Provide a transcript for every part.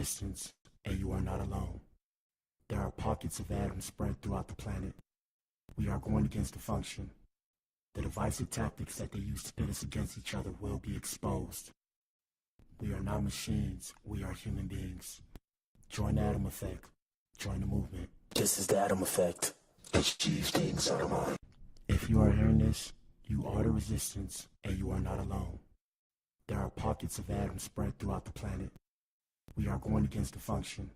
resistance, and you are not alone. There are pockets of atoms spread throughout the planet. We are going against the function. The divisive tactics that they use to pit us against each other will be exposed. We are not machines, we are human beings. Join the Atom Effect. Join the movement. This is the Atom Effect. Achieve things Soulja Boy. If you are hearing this, you are the resistance, and you are not alone. There are pockets of atoms spread throughout the planet. We are going against the function.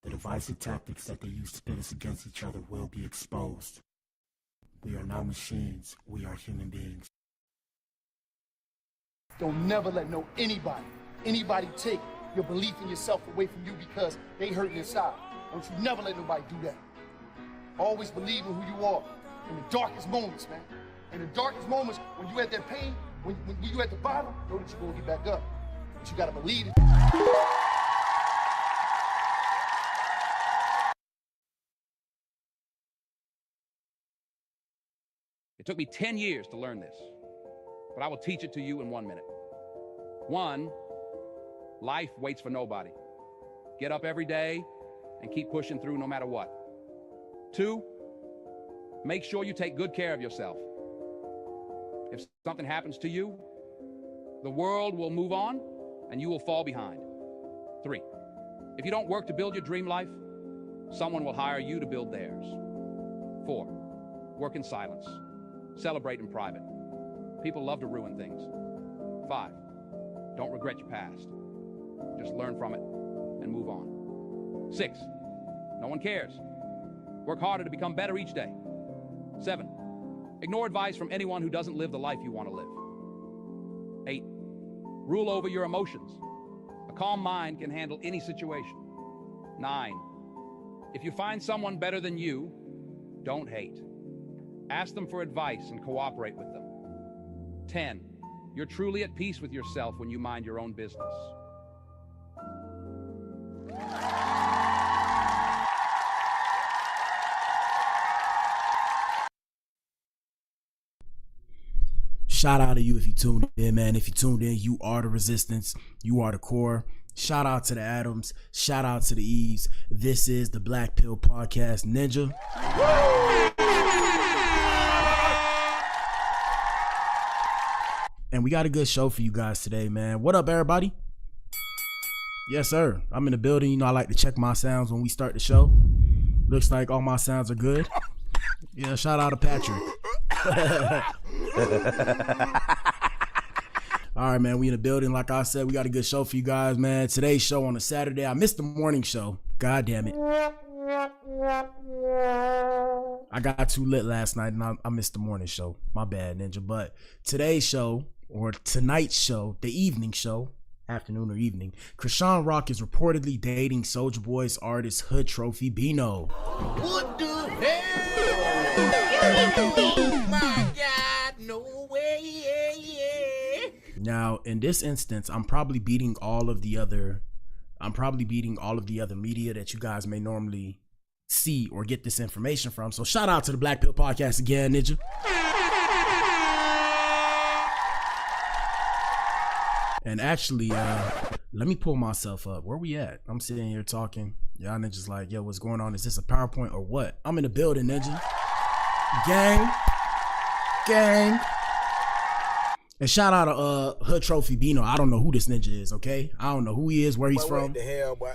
The divisive tactics that they use to pit us against each other will be exposed. We are not machines, we are human beings. Don't never let anybody take your belief in yourself away from you because they hurting inside. Don't you never let nobody do that. Always believe in who you are in the darkest moments, man. In the darkest moments, when you at that pain, when you at the bottom, know that you're gonna get back up. But you gotta believe it. It took me 10 years to learn this, but I will teach it to you in 1 minute. 1, life waits for nobody. Get up every day and keep pushing through no matter what. 2, make sure you take good care of yourself. If something happens to you, the world will move on and you will fall behind. 3, if you don't work to build your dream life, someone will hire you to build theirs. 4, work in silence. Celebrate in private. People love to ruin things. 5, don't regret your past. Just learn from it and move on. 6, no one cares. Work harder to become better each day. 7, ignore advice from anyone who doesn't live the life you want to live. 8, rule over your emotions. A calm mind can handle any situation. 9, if you find someone better than you, don't hate. Ask them for advice and cooperate with them. 10, you're truly at peace with yourself when you mind your own business. Shout out to you if you tuned in, man. If you tuned in, you are the resistance. You are the core. Shout out to the Atoms. Shout out to the Eves. This is the Blac Pill Podcast. Ninja. And we got a good show for you guys today, man. What up, everybody? Yes, sir. I'm in the building. You know, I like to check my sounds when we start the show. Looks like all my sounds are good. Yeah, shout out to Patrick. All right, man. We in the building. Like I said, we got a good show for you guys, man. Today's show on a Saturday. I missed the morning show. God damn it. I got too lit last night and I missed the morning show. My bad, Ninja. But today's show, or tonight's show, the evening show, afternoon or evening, Chrisean Rock is reportedly dating Soulja Boy's artist HoodTrophy Bino. What the hell? My God, no way. Now, in this instance, I'm probably beating all of the other media that you guys may normally see or get this information from. So shout out to the Blac Pill Podcast again, Ninja. And actually, let me pull myself up. Where we at? I'm sitting here talking. Y'all niggas like, yo, what's going on? Is this a PowerPoint or what? I'm in the building, Ninja. Gang. And shout out to HoodTrophy Bino. I don't know who this ninja is, okay? I don't know who he is, where he's from. What the hell, boy?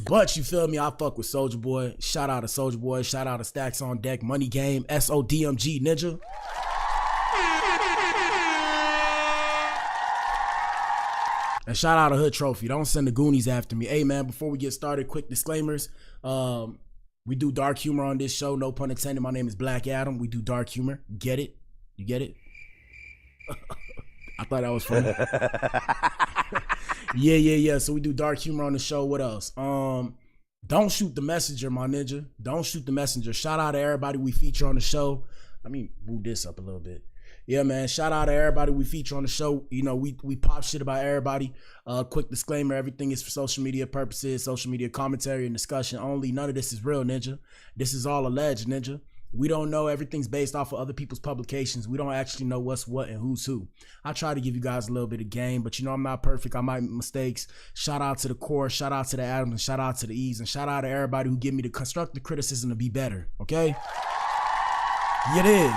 But you feel me? I fuck with Soulja Boy. Shout out to Soulja Boy. Shout out to Stacks on Deck, Money Game, SODMG, Ninja. And shout out to HoodTrophy. Don't send the Goonies after me. Hey, man, before we get started, quick disclaimers. We do dark humor on this show. No pun intended. My name is Black Adam. We do dark humor. Get it? You get it? I thought that was funny. Yeah. So we do dark humor on the show. What else? Don't shoot the messenger, my ninja. Don't shoot the messenger. Shout out to everybody we feature on the show. Let me move this up a little bit. Yeah, man. Shout out to everybody we feature on the show. You know, we pop shit about everybody. Quick disclaimer, everything is for social media purposes, social media commentary and discussion only. None of this is real, Ninja. This is all alleged, Ninja. We don't know. Everything's based off of other people's publications. We don't actually know what's what and who's who. I try to give you guys a little bit of game, but you know I'm not perfect. I might make mistakes. Shout out to the core, shout out to the Adams, and shout out to the E's, and shout out to everybody who give me the constructive criticism to be better, okay? You dig?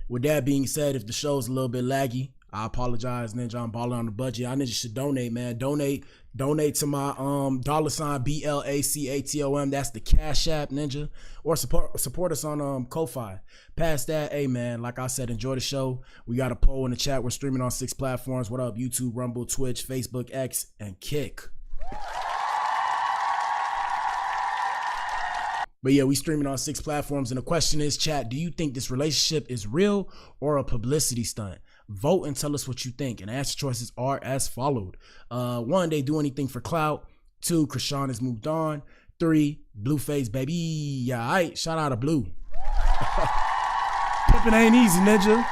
With that being said, if the show's a little bit laggy, I apologize, Ninja. I'm balling on the budget. Y'all niggas should donate, man. Donate to my $ BLACATOM. That's the Cash App, Ninja. Or support us on Ko-Fi. Past that, hey man, like I said, enjoy the show. We got a poll in the chat. We're streaming on 6 platforms. What up? YouTube, Rumble, Twitch, Facebook, X, and Kick. But yeah, we streaming on 6 platforms. And the question is, chat, do you think this relationship is real or a publicity stunt? Vote and tell us what you think. And answer choices are as followed. 1, they do anything for clout. 2, Chrisean has moved on. 3, Blueface, baby. Yeah, all right. Shout out to Blue. Pippin' ain't easy, Ninja.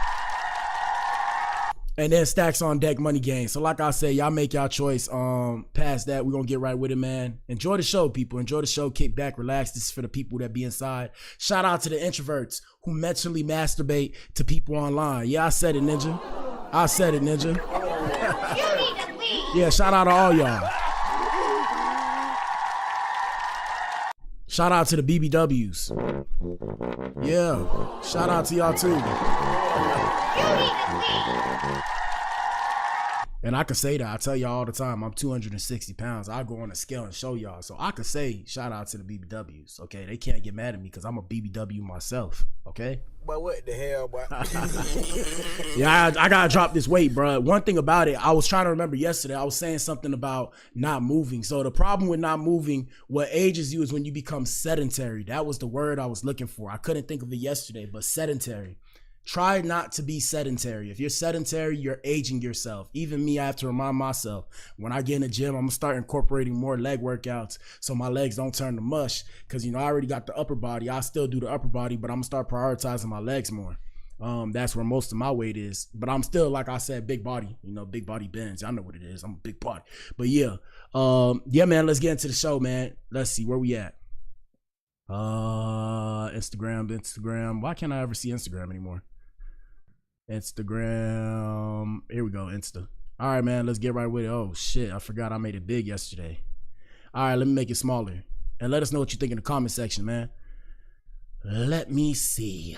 And then stacks on deck, money game. So like I said, y'all make y'all choice. Past that, we're gonna get right with it, man. Enjoy the show, people. Enjoy the show. Kick back, relax. This is for the people that be inside. Shout out to the introverts who mentally masturbate to people online. Yeah, I said it, Ninja. I said it, Ninja. Yeah, shout out to all y'all. Shout out to the BBWs. Yeah, shout out to y'all too. And I can say that. I tell y'all all the time, I'm 260 pounds. I go on a scale and show y'all. So I can say shout out to the BBWs. Okay, they can't get mad at me because I'm a BBW myself. Okay. But what the hell, boy? Yeah, I gotta drop this weight, bro. One thing about it, I was trying to remember yesterday. I was saying something about not moving. So the problem with not moving, what ages you is when you become sedentary. That was the word I was looking for. I couldn't think of it yesterday, but sedentary. Try not to be sedentary. If you're sedentary, you're aging yourself. Even me, I have to remind myself, when I get in the gym, I'm gonna start incorporating more leg workouts so my legs don't turn to mush. Cause you know, I already got the upper body. I still do the upper body, but I'm gonna start prioritizing my legs more. That's where most of my weight is. But I'm still, like I said, big body, you know, big body bends. I know what it is. I'm a big body. But yeah, yeah, man, let's get into the show, man. Let's see where we at. Instagram. Why can't I ever see Instagram anymore? Instagram. Here we go, Insta. All right, man, let's get right with it. Oh shit, I forgot I made it big yesterday. All right, let me make it smaller. And let us know what you think in the comment section, man. Let me see.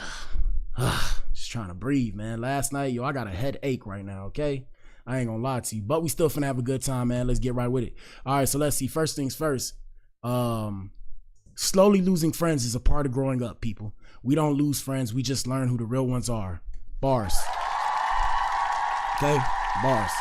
Just trying to breathe, man. Last night, yo, I got a headache right now, okay? I ain't gonna lie to you, but we still finna have a good time, man. Let's get right with it. All right, so let's see. First things first. Slowly losing friends is a part of growing up, people. We don't lose friends. We just learn who the real ones are. Bars. Okay? Bars.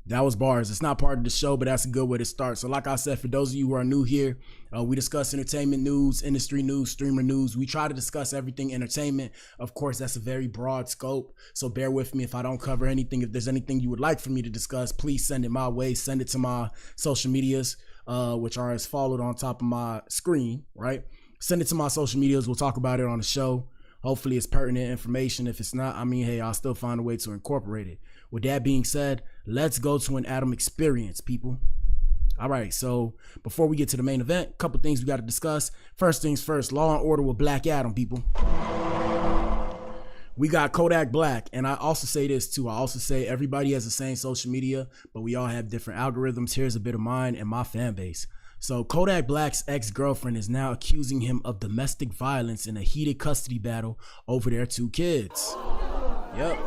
That was bars. It's not part of the show, but that's a good way to start. So like I said, for those of you who are new here, we discuss entertainment news, industry news, streamer news. We try to discuss everything entertainment. Of course, that's a very broad scope. So bear with me if I don't cover anything. If there's anything you would like for me to discuss, please send it my way. Send it to my social medias, which are as followed on top of my screen, right? Send it to my social medias. We'll talk about it on the show. Hopefully it's pertinent information. If it's not, I mean, hey, I'll still find a way to incorporate it. With that being said, let's go to an Adam experience, people. All right, so before we get to the main event, a couple things we got to discuss. First things first, Law and Order with Black Adam, people. We got Kodak Black, and I also say this too. I also say everybody has the same social media, but we all have different algorithms. Here's a bit of mine and my fan base. So Kodak Black's ex-girlfriend is now accusing him of domestic violence in a heated custody battle over their 2 kids. Yep.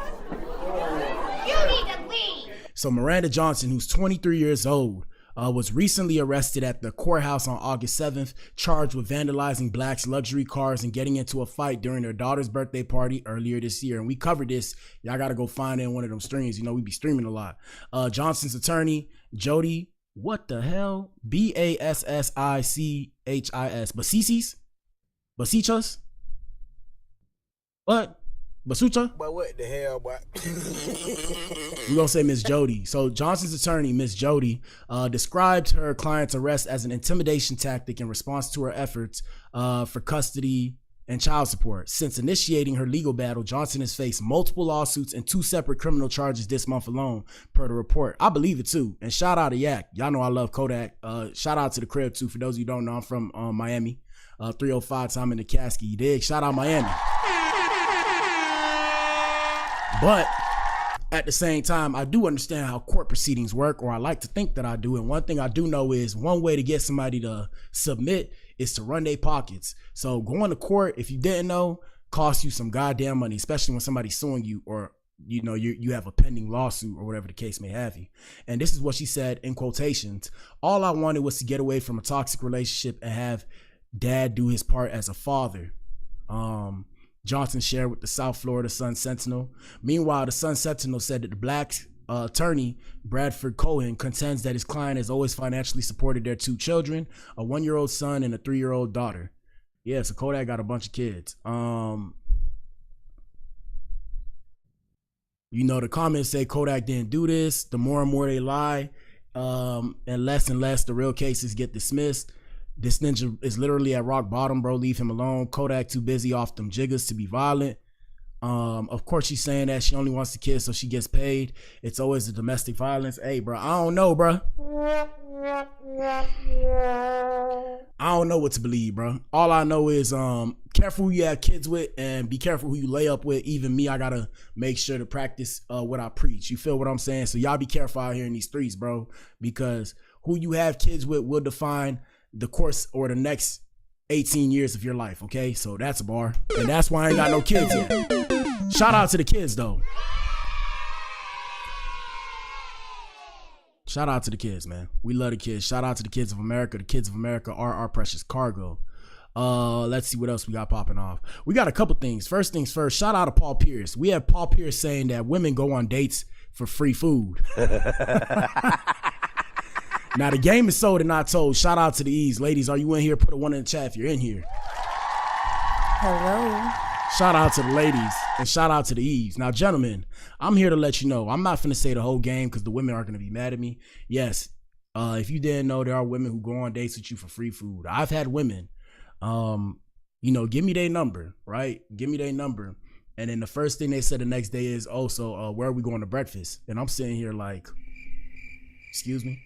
You need to leave. So Miranda Johnson, who's 23 years old, was recently arrested at the courthouse on August 7th, charged with vandalizing Black's luxury cars and getting into a fight during their daughter's birthday party earlier this year. And we covered this. Y'all got to go find it in one of them streams. You know, we be streaming a lot. Johnson's attorney, Jody, what the hell? Bassichis. Basichas? What? Basucha? But what the hell, boy? We're gonna say Miss Jody. So Johnson's attorney, Miss Jody, described her client's arrest as an intimidation tactic in response to her efforts for custody and child support. Since initiating her legal battle, Johnson has faced multiple lawsuits and 2 separate criminal charges this month alone, per the report. I believe it too. And shout out to Yak. Y'all know I love Kodak. Shout out to the crib too. For those of you who don't know, I'm from Miami. 305 time in the casket. You dig? Shout out Miami. But at the same time, I do understand how court proceedings work, or I like to think that I do. And one thing I do know is one way to get somebody to submit is to run their pockets. So going to court, if you didn't know, costs you some goddamn money, especially when somebody's suing you, or you know you have a pending lawsuit or whatever the case may have you. And this is what she said in quotations: "All I wanted was to get away from a toxic relationship and have dad do his part as a father." Johnson shared with the South Florida Sun Sentinel. Meanwhile, the Sun Sentinel said that the Black attorney, Bradford Cohen, contends that his client has always financially supported their 2 children, a 1-year-old son and a 3-year-old daughter. Yeah, so Kodak got a bunch of kids. You know, the comments say Kodak didn't do this. The more and more they lie, and less the real cases get dismissed. This ninja is literally at rock bottom, bro. Leave him alone. Kodak too busy off them jiggers to be violent. Of course she's saying that she only wants the kids so she gets paid. It's always the domestic violence. Hey, bro, I don't know, bro. I don't know what to believe, bro. All I know is careful who you have kids with, and be careful who you lay up with. Even me, I gotta make sure to practice what I preach. You feel what I'm saying? So y'all be careful out here in these streets, bro, because who you have kids with will define the course or the next 18 years of your life, okay? So that's a bar. And that's why I ain't got no kids yet. Shout out to the kids, though. Shout out to the kids, man. We love the kids. Shout out to the kids of America. The kids of America are our precious cargo. Let's see what else we got popping off. We got a couple things. First things first, shout out to Paul Pierce. We have Paul Pierce saying that women go on dates for free food. Now, the game is sold and not told. Shout out to the E's. Ladies, are you in here? Put a 1 in the chat if you're in here. Hello. Shout out to the ladies and shout out to the E's. Now, gentlemen, I'm here to let you know. I'm not finna say the whole game because the women aren't going to be mad at me. Yes, if you didn't know, there are women who go on dates with you for free food. I've had women, you know, give me their number, right? Give me their number. And then the first thing they said the next day is, oh, so where are we going to breakfast? And I'm sitting here like, excuse me?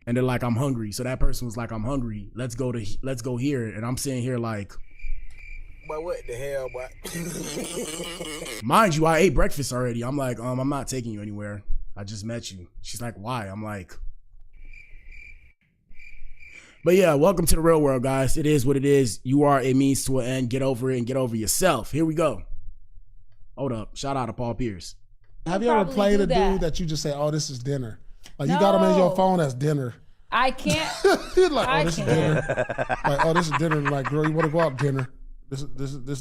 And they're like, I'm hungry. So that person was like, I'm hungry. Let's go here. And I'm sitting here like, but what the hell, boy? Mind you, I ate breakfast already. I'm like, I'm not taking you anywhere. I just met you. She's like, why? I'm like, but yeah, welcome to the real world, guys. It is what it is. You are a means to an end. Get over it and get over yourself. Here we go. Hold up. Shout out to Paul Pierce. Have you ever played a dude that you just say, oh, this is dinner? Like you got him in your phone as dinner. I can't. You're like, oh, this is dinner. Like, oh, this is dinner. Like, girl, you want to go out to dinner? This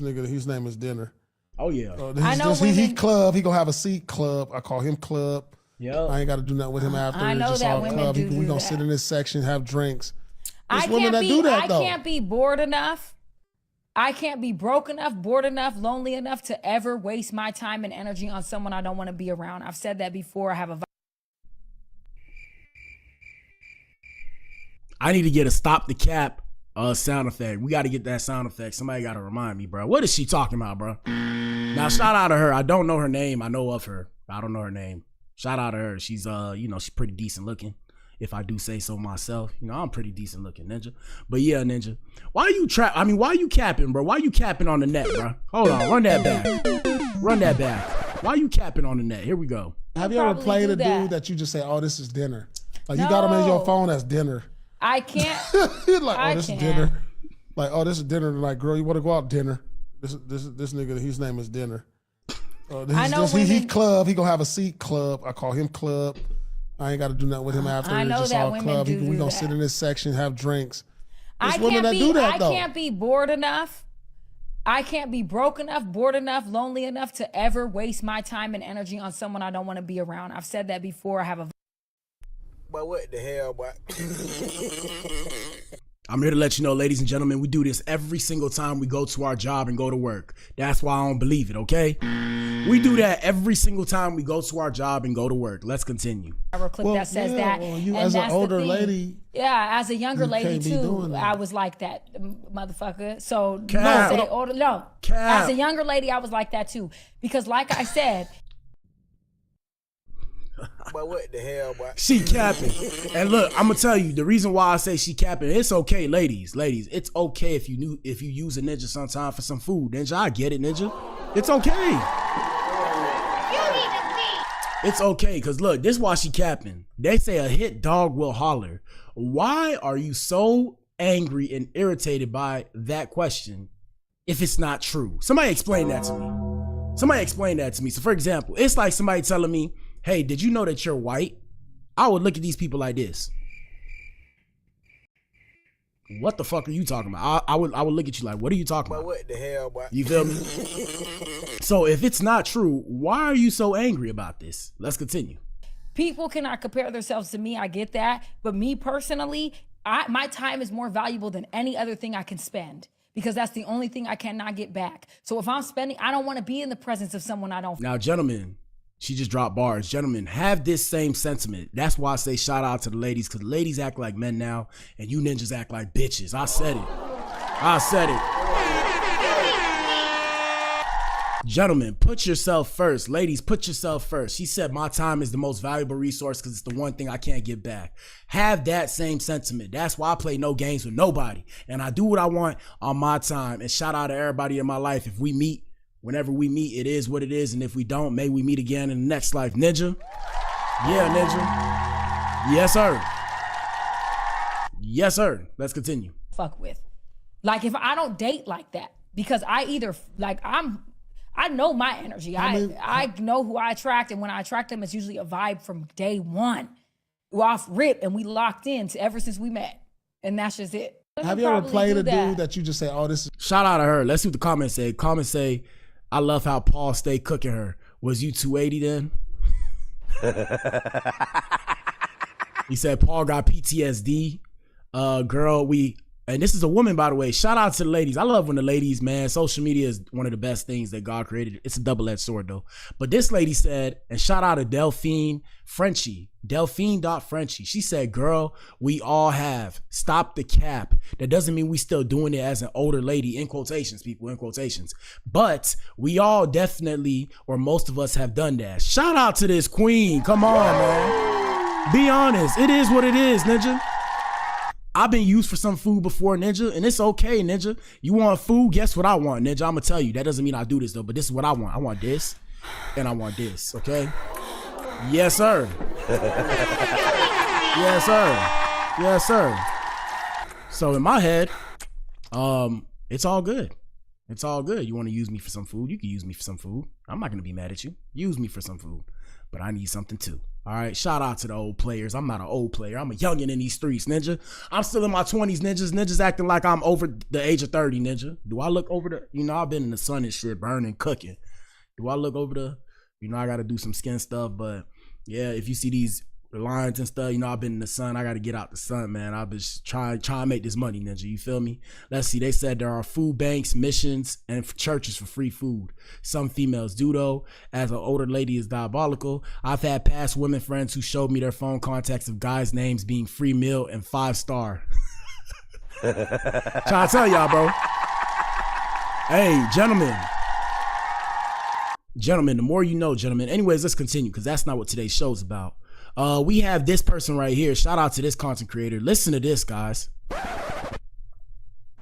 nigga, his name is Dinner. Oh yeah. I know he club. He gonna have a seat club. I call him Club. Yeah. I ain't got to do nothing with him after. I know just that all women club. do We gonna that. sit in this section, have drinks. I can't be bored enough. I can't be broke enough, bored enough, lonely enough to ever waste my time and energy on someone I don't want to be around. I've said that before. I have a. I need to get a stop the cap sound effect. We got to get that sound effect. Somebody got to remind me, bro. What is she talking about, bro? Now, shout out to her. I don't know her name. I know of her. I don't know her name. Shout out to her. She's, you know, she's pretty decent looking. If I do say so myself, you know, I'm pretty decent looking, Ninja. But yeah, Ninja, why are you why you capping, bro? Why you capping on the net, bro? Hold on, run that back. Run that back. Why you capping on the net? Here we go. Have you ever played a dude that you just say, oh, this is dinner? Like you got him in your phone as dinner. I can't. You're like, oh, this is dinner. Like, oh, this is dinner. Like, girl, you want to go out to dinner? This nigga, his name is Dinner. I know he club. He gonna have a seat club. I call him Club. I ain't got to do nothing with him after. I know just that all women club. do We gonna that. sit in this section, have drinks. I can't be bored enough. I can't be broke enough, bored enough, lonely enough to ever waste my time and energy on someone I don't want to be around. I've said that before. I have a. But what the hell, boy? I'm here to let you know, ladies and gentlemen, we do this every single time we go to our job and go to work. That's why I don't believe it, okay? We do that every single time we go to our job and go to work. Let's continue. Clip that says that. Well, you and as an that's older the thing. lady. Yeah, as a younger lady can't be too, doing that. I was like that, motherfucker. So Cap. no, say older, no. Cap. As a younger lady, I was like that too. Because like I said, But what the hell, boy? She capping. And look, I'm gonna tell you the reason why I say she capping. It's okay, ladies. It's okay if you use a ninja sometime for some food. Ninja, I get it, ninja. It's okay. You need to leave. It's okay, cause look, this is why she capping. They say a hit dog will holler. Why are you so angry and irritated by that question if it's not true? Somebody explain that to me. So for example, it's like somebody telling me, hey, did you know that you're white? I would look at these people like this. What the fuck are you talking about? I would look at you like, what are you talking But about? what the hell, boy? You feel me? So if it's not true, why are you so angry about this? Let's continue. people cannot compare themselves to me. I get that. But me personally, my time is more valuable than any other thing I can spend, because that's the only thing I cannot get back. So if I'm spending, I don't want to be in the presence of someone I don't. Now, gentlemen, she just dropped bars. Gentlemen, have this same sentiment. That's why I say shout out to the ladies, because ladies act like men now, and you ninjas act like bitches. I said it. Gentlemen, put yourself first. Ladies, put yourself first. She said my time is the most valuable resource because it's the one thing I can't get back. Have that same sentiment. That's why I play no games with nobody. And I do what I want on my time. And shout out to everybody in my life. If we meet, whenever we meet, it is what it is. And if we don't, may we meet again in the next life. Ninja? Yeah, Ninja. Yes, sir. Yes, sir. Let's continue. Fuck with. Like, if I don't date like that, because I either, like, I know my energy. I know who I attract, and when I attract them, it's usually a vibe from day one. We're off rip, and we locked in ever since we met, and that's just it. Have you ever played a dude that you just say, oh, this is... Shout out to her. Let's see what the comments say. Comments say, I love how Paul stay cooking her. Was you 280 then? He said Paul got PTSD. Girl, and this is a woman, by the way. Shout out to the ladies. I love when the ladies, man, social media is one of the best things that God created. It's a double-edged sword, though. But this lady said, and shout out to Delphine Frenchie, Delphine.Frenchie. She said, girl, we all have. Stop the cap. That doesn't mean we still doing it as an older lady, in quotations, people, in quotations. But we all definitely, or most of us, have done that. Shout out to this queen. Come on, man. Be honest. It is what it is, ninja. I've been used for some food before, Ninja, and it's okay, Ninja. You want food? Guess what I want, Ninja? I'm gonna tell you. That doesn't mean I do this, though, but this is what I want. I want this, and I want this, okay? Yes, sir. Yes, sir. Yes, sir. So in my head, it's all good. It's all good. You want to use me for some food? You can use me for some food. I'm not gonna be mad at you. Use me for some food, but I need something too. All right, shout out to the old players. I'm not an old player. I'm a youngin' in these streets, Ninja. I'm still in my 20s, Ninjas acting like I'm over the age of 30, Ninja. Do I look over the, I've been in the sun and shit, burning, cooking. Do I look over the, I got to do some skin stuff, but yeah, if you see these lines and stuff, I've been in the sun. I got to get out the sun, man. I've been trying to make this money, Ninja. You feel me? Let's see. They said there are food banks, missions, and churches for free food. Some females do, though. As an older lady is diabolical. I've had past women friends who showed me their phone contacts of guys' names being free meal and 5-star. Trying to tell y'all, bro. Hey, gentlemen. Gentlemen, the more you know, gentlemen. Anyways, let's continue, because that's not what today's show's about. We have this person right here. Shout out to this content creator. Listen to this, guys.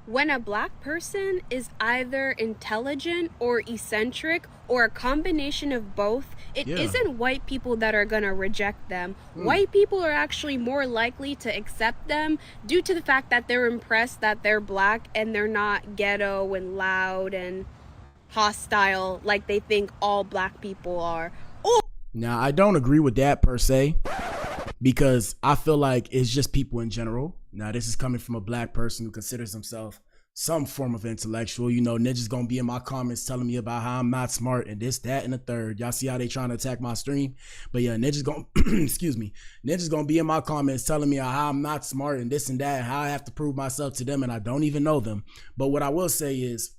When a black person is either intelligent or eccentric or a combination of both, it isn't white people that are gonna reject them. White people are actually more likely to accept them due to the fact that they're impressed that they're black and they're not ghetto and loud and hostile like they think all black people are. Now, I don't agree with that per se, because I feel like it's just people in general. Now, this is coming from a black person who considers himself some form of intellectual. Ninja's gonna be in my comments telling me about how I'm not smart and this, that, and the third. Y'all see how they trying to attack my stream? But yeah, Ninja's gonna, excuse me, Ninja's gonna be in my comments telling me how I'm not smart and this and that, and how I have to prove myself to them, and I don't even know them. But what I will say is,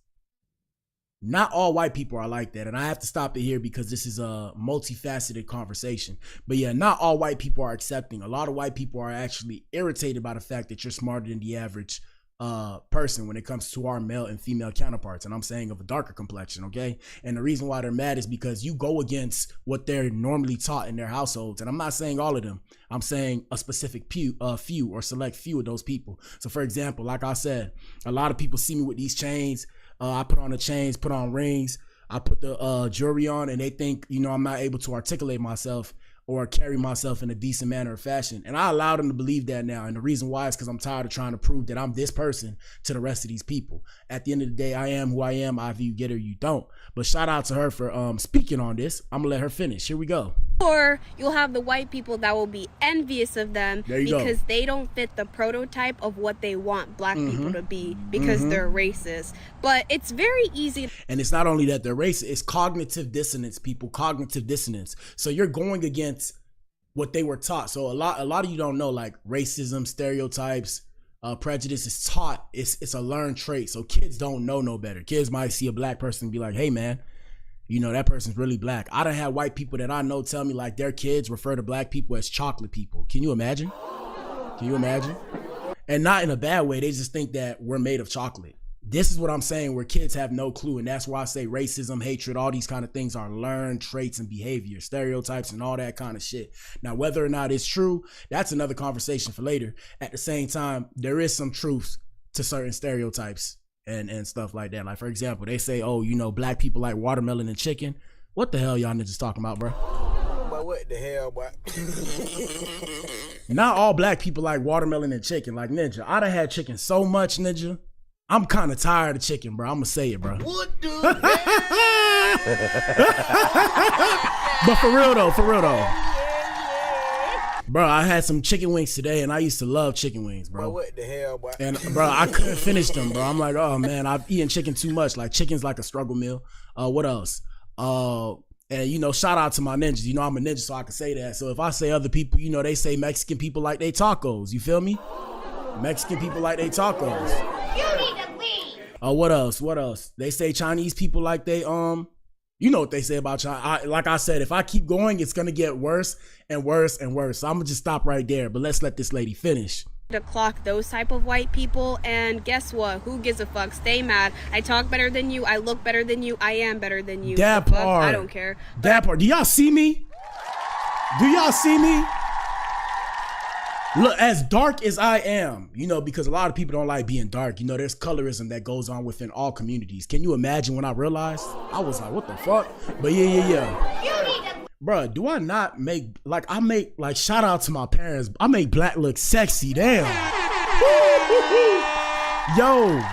Not all white people are like that. And I have to stop it here because this is a multifaceted conversation. But yeah, not all white people are accepting. A lot of white people are actually irritated by the fact that you're smarter than the average person when it comes to our male and female counterparts. And I'm saying of a darker complexion, okay? And the reason why they're mad is because you go against what they're normally taught in their households. And I'm not saying all of them. I'm saying a specific few or select few of those people. So for example, like I said, a lot of people see me with these chains. I put on the chains, put on rings. I put the jewelry on, and they think, you know, I'm not able to articulate myself or carry myself in a decent manner or fashion. And I allow them to believe that now. And the reason why is because I'm tired of trying to prove that I'm this person to the rest of these people. At the end of the day, I am who I am. Either you get it or you don't. But shout out to her for speaking on this. I'm gonna let her finish. Here we go. Or you'll have the white people that will be envious of them because they don't fit the prototype of what they want black people to be because they're racist. But it's very easy. And it's not only that they're racist, it's cognitive dissonance, people, cognitive dissonance. So you're going against what they were taught. So a lot of you don't know, like racism, stereotypes, prejudice is taught. It's a learned trait. So kids don't know no better. Kids might see a black person and be like, hey man, you know, that person's really black. I done had white people that I know tell me like their kids refer to black people as chocolate people. Can you imagine? Can you imagine? And not in a bad way. They just think that we're made of chocolate. This is what I'm saying, where kids have no clue. And that's why I say racism, hatred, all these kind of things are learned traits and behavior, stereotypes and all that kind of shit. Now, whether or not it's true, that's another conversation for later. At the same time, there is some truth to certain stereotypes and stuff like that. Like, for example, they say, oh, you know, black people like watermelon and chicken. What the hell y'all niggas talking about, bro? But what the hell, boy? Not all black people like watermelon and chicken. Like, Ninja, I done had chicken so much, Ninja. I'm kind of tired of chicken, bro. I'm gonna say it, bro. What the But for real though. Bro, I had some chicken wings today, and I used to love chicken wings, bro. But what the hell, boy? And bro, I couldn't finish them, bro. I'm like, oh man, I've eaten chicken too much. Like, chicken's like a struggle meal. What else? And you know, shout out to my ninjas. You know, I'm a ninja, so I can say that. So if I say other people, you know, they say Mexican people like they tacos. You feel me? Mexican people like they tacos. You need to leave. What else? What else? They say Chinese people like they you know what they say about China. Like I said, if I keep going, it's gonna get worse and worse and worse. So I'm gonna just stop right there. But let's let this lady finish. To clock those type of white people, and guess what? Who gives a fuck? Stay mad. I talk better than you. I look better than you. I am better than you. That part. I don't care. That part. Do y'all see me? Do y'all see me? Look, as dark as I am, you know, because a lot of people don't like being dark. You know, there's colorism that goes on within all communities. Can you imagine when I realized? I was like, what the fuck? But yeah. Bruh, do I not make, like, I make, like, shout out to my parents. I make black look sexy, damn. Yo.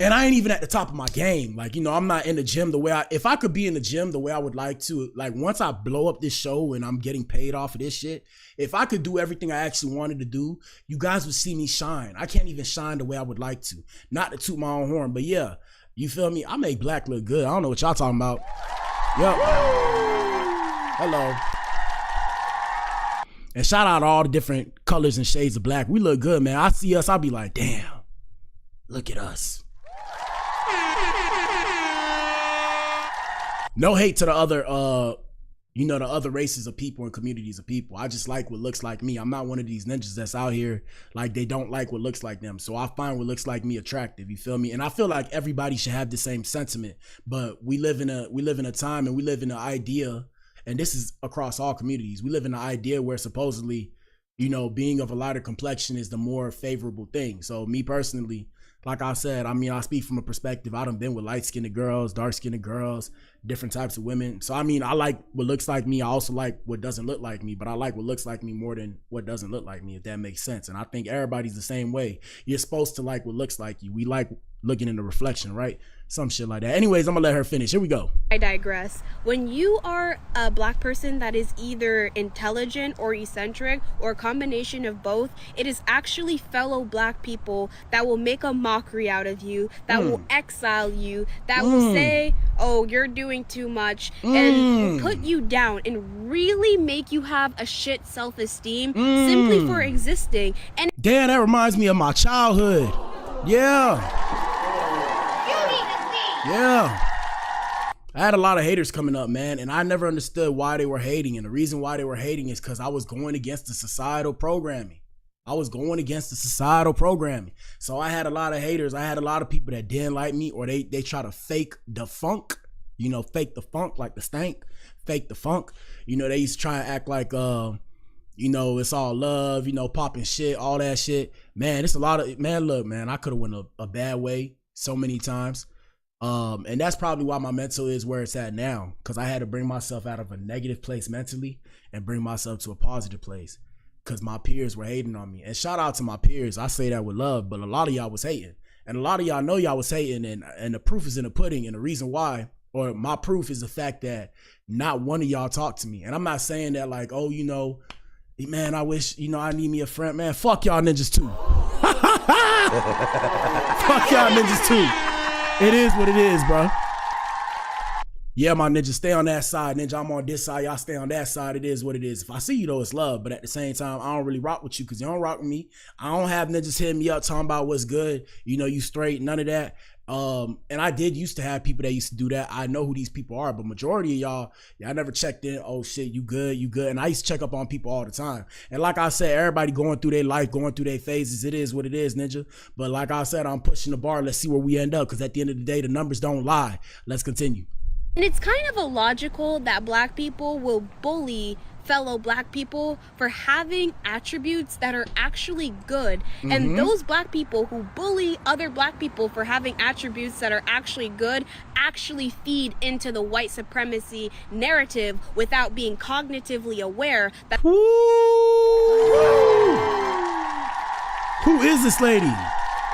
And I ain't even at the top of my game. Like, you know, I'm not in the gym the way if I could be in the gym the way I would like to, like, once I blow up this show and I'm getting paid off of this shit, if I could do everything I actually wanted to do, you guys would see me shine. I can't even shine the way I would like to. Not to toot my own horn, but yeah, you feel me? I make black look good. I don't know what y'all talking about. Yup. Hello. And shout out to all the different colors and shades of black. We look good, man. I see us, I'll be like, damn, look at us. No hate to the other, you know, the other races of people and communities of people. I just like what looks like me. I'm not one of these ninjas that's out here like they don't like what looks like them. So I find what looks like me attractive. You feel me? And I feel like everybody should have the same sentiment. But we live in a time and we live in an idea, and this is across all communities. We live in an idea where supposedly, you know, being of a lighter complexion is the more favorable thing. So me personally, like I said, I mean, I speak from a perspective. I done been with light-skinned girls, dark-skinned girls, different types of women. So, I mean, I like what looks like me. I also like what doesn't look like me, but I like what looks like me more than what doesn't look like me, if that makes sense. And I think everybody's the same way. You're supposed to like what looks like you. We like looking in the reflection, right? Some shit like that. Anyways, I'm gonna let her finish. Here we go. I digress. When you are a black person that is either intelligent or eccentric or a combination of both, it is actually fellow black people that will make a mockery out of you, that will exile you, that will say, oh, you're doing too much, and will put you down and really make you have a shit self-esteem simply for existing. And damn, that reminds me of my childhood. Yeah. Yeah. I had a lot of haters coming up, man, and I never understood why they were hating. And the reason why they were hating is because I was going against the societal programming. So I had a lot of haters. I had a lot of people that didn't like me, or they try to fake the funk, you know, fake the funk like the stank, fake the funk. You know, they used to try and act like, you know, it's all love, you know, popping shit, all that shit. Man, it's a lot of, man, look, man, I could have went a bad way so many times. And that's probably why my mental is where it's at now, because I had to bring myself out of a negative place mentally and bring myself to a positive place, because my peers were hating on me. And shout out to my peers, I say that with love, but a lot of y'all was hating, and a lot of y'all know y'all was hating, and the proof is in the pudding. And the reason why, or my proof, is the fact that not one of y'all talked to me. And I'm not saying that like, oh, you know, man, I wish, you know, I need me a friend. Man, fuck y'all niggas too. Fuck y'all niggas too. It is what it is, bro. Yeah, my ninja, stay on that side. Ninja, I'm on this side. Y'all stay on that side. It is what it is. If I see you, though, it's love. But at the same time, I don't really rock with you because you don't rock with me. I don't have ninjas hitting me up talking about what's good. You know, you straight, none of that. And I did used to have people that used to do that. I know who these people are, but majority of y'all never checked in. Oh shit, you good, you good. And I used to check up on people all the time. And like I said, everybody going through their life, going through their phases. It is what it is, ninja. But like I said, I'm pushing the bar. Let's see where we end up, because at the end of the day, the numbers don't lie. Let's continue. And it's kind of illogical that black people will bully fellow black people for having attributes that are actually good. Mm-hmm. And those black people who bully other black people for having attributes that are actually good actually feed into the white supremacy narrative without being cognitively aware that... Who is this lady?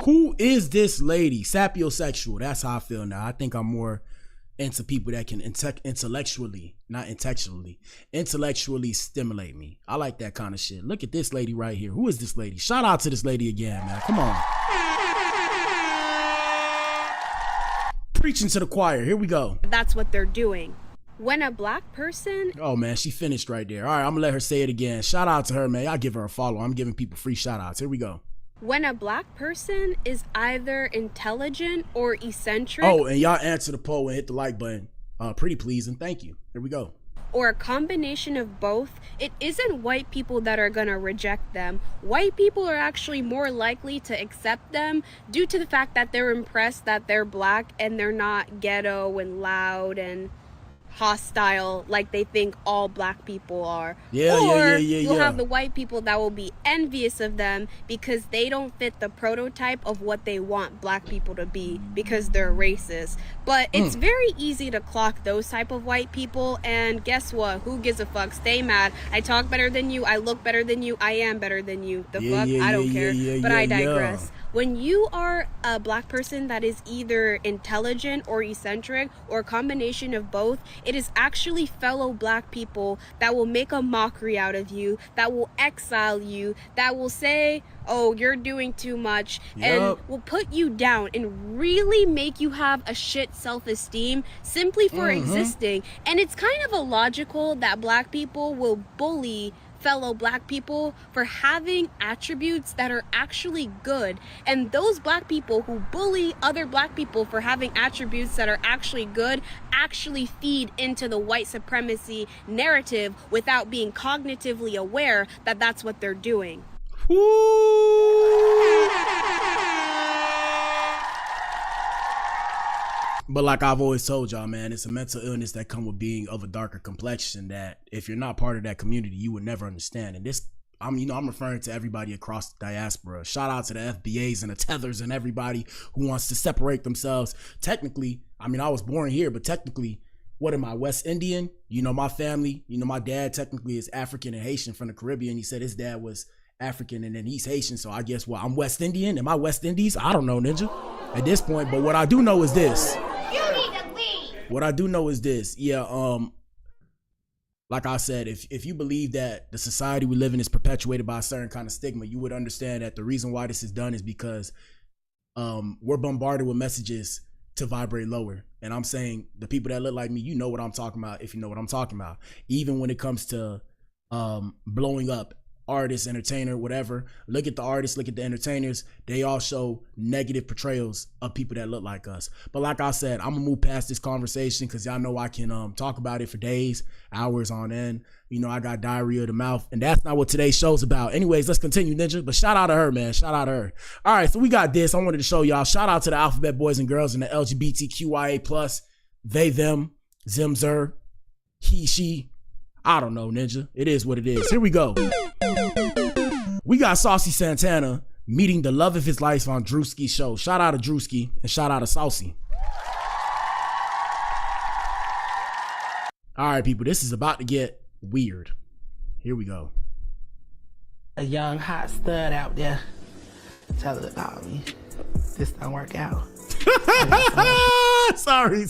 Who is this lady? Sapiosexual. That's how I feel now. I think I'm more into people that can intellectually stimulate me. I like that kind of shit. Look at this lady right here. Who is this lady? Shout out to this lady again, man. Come on. Preaching to the choir. Here we go. That's what they're doing. When a black person... Oh, man, she finished right there. All right, I'm going to let her say it again. Shout out to her, man. I'll give her a follow. I'm giving people free shout outs. Here we go. When a black person is either intelligent or eccentric... Oh, and y'all answer the poll and hit the like button. Pretty please, and thank you. Here we go. Or a combination of both, it isn't white people that are gonna reject them. White people are actually more likely to accept them due to the fact that they're impressed that they're black and they're not ghetto and loud and hostile like they think all black people are. You'll have the white people that will be envious of them because they don't fit the prototype of what they want black people to be because they're racist. But it's very easy to clock those type of white people, and guess what? Who gives a fuck? Stay mad. I talk better than you, I look better than you, I am better than you. The fuck? I don't care. But I digress. When you are a black person that is either intelligent or eccentric or a combination of both, it is actually fellow black people that will make a mockery out of you, that will exile you, that will say, oh, you're doing too much, and will put you down and really make you have a shit self-esteem simply for existing. And it's kind of illogical that black people will bully fellow black people for having attributes that are actually good. And those black people who bully other black people for having attributes that are actually good actually feed into the white supremacy narrative without being cognitively aware that that's what they're doing. But like I've always told y'all, man, it's a mental illness that come with being of a darker complexion that if you're not part of that community, you would never understand. And this, I'm referring to everybody across the diaspora. Shout out to the FBAs and the Tethers and everybody who wants to separate themselves. Technically, I mean, I was born here, but technically, what am I, West Indian? You know, my family, you know, my dad technically is African and Haitian from the Caribbean. He said his dad was African and then he's Haitian. So I guess what, I'm West Indian? Am I West Indies? I don't know, ninja, at this point. But what I do know is this. What I do know is this. Like I said, if you believe that the society we live in is perpetuated by a certain kind of stigma, you would understand that the reason why this is done is because we're bombarded with messages to vibrate lower. And I'm saying the people that look like me, you know what I'm talking about if you know what I'm talking about. Even when it comes to blowing up artist, entertainer, whatever. Look at the artists, look at the entertainers. They all show negative portrayals of people that look like us. But like I said, I'm gonna move past this conversation because y'all know I can talk about it for days, hours on end. You know, I got diarrhea of the mouth, and that's not what today's show's about. Anyways, let's continue, Ninja. But shout out to her, man. Shout out to her. All right, so we got this. I wanted to show y'all. Shout out to the alphabet boys and girls and the LGBTQIA+, they, them, zim, zer, he, she. I don't know, Ninja. It is what it is. Here we go. We got Saucy Santana meeting the love of his life on Drewski's show. Shout out to Drewski and shout out to Saucy. All right, people, this is about to get weird. Here we go. A young hot stud out there. Tell her about me. This don't work out. Sorry.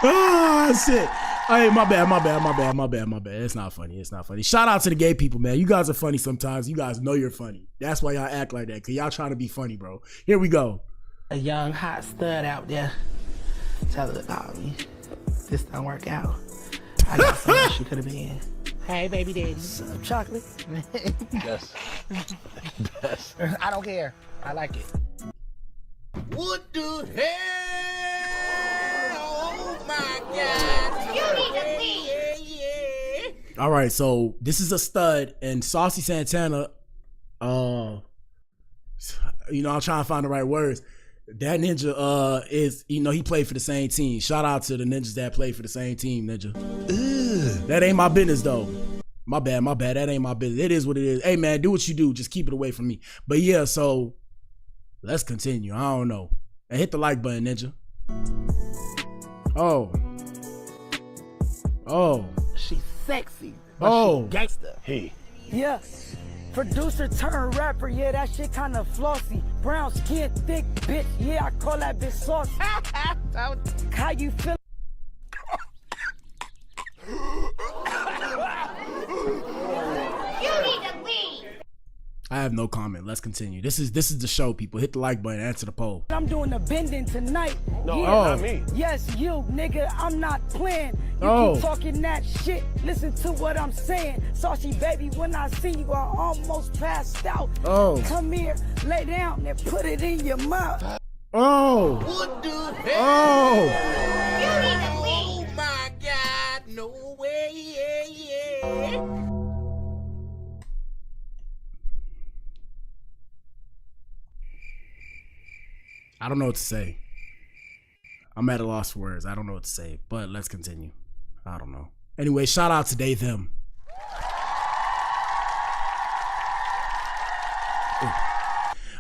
Oh, shit. Hey, my bad. It's not funny. Shout out to the gay people, man. You guys are funny sometimes. You guys know you're funny. That's why y'all act like that, because y'all trying to be funny, bro. Here we go. A young hot stud out there. Tell her about me. This don't work out. I got so much you could have been. Hey, baby daddy. Some chocolate? Yes. I don't care. I like it. What the hell? Oh my God. You need to leave. All right, so this is a stud, and Saucy Santana, I'm trying to find the right words. That ninja is, he played for the same team. Shout out to the ninjas that played for the same team, ninja. Ugh. That ain't my business, though. My bad. That ain't my business. It is what it is. Hey, man, do what you do. Just keep it away from me. But yeah, so let's continue. I don't know. And hit the like button, ninja. Oh. She's sexy. Oh. She gangster. Hey. Yeah. Producer turned rapper, yeah, that shit kinda flossy. Brown skin, thick bitch, yeah, I call that bitch saucy. How you feel? You need to leave. I have no comment. Let's continue. This is the show, people. Hit the like button, answer the poll. I'm doing the bending tonight. No, yeah. not me. Yes, you, nigga, I'm not playing. You keep talking that shit, listen to what I'm saying. Saucy baby, when I see you, I almost passed out. Come here, lay down and put it in your mouth. What the hell? You need to leave. Oh my God, no way. I don't know what to say. I'm at a loss for words. I don't know what to say, but let's continue. I don't know. Anyway, shout out to they, them. Ooh.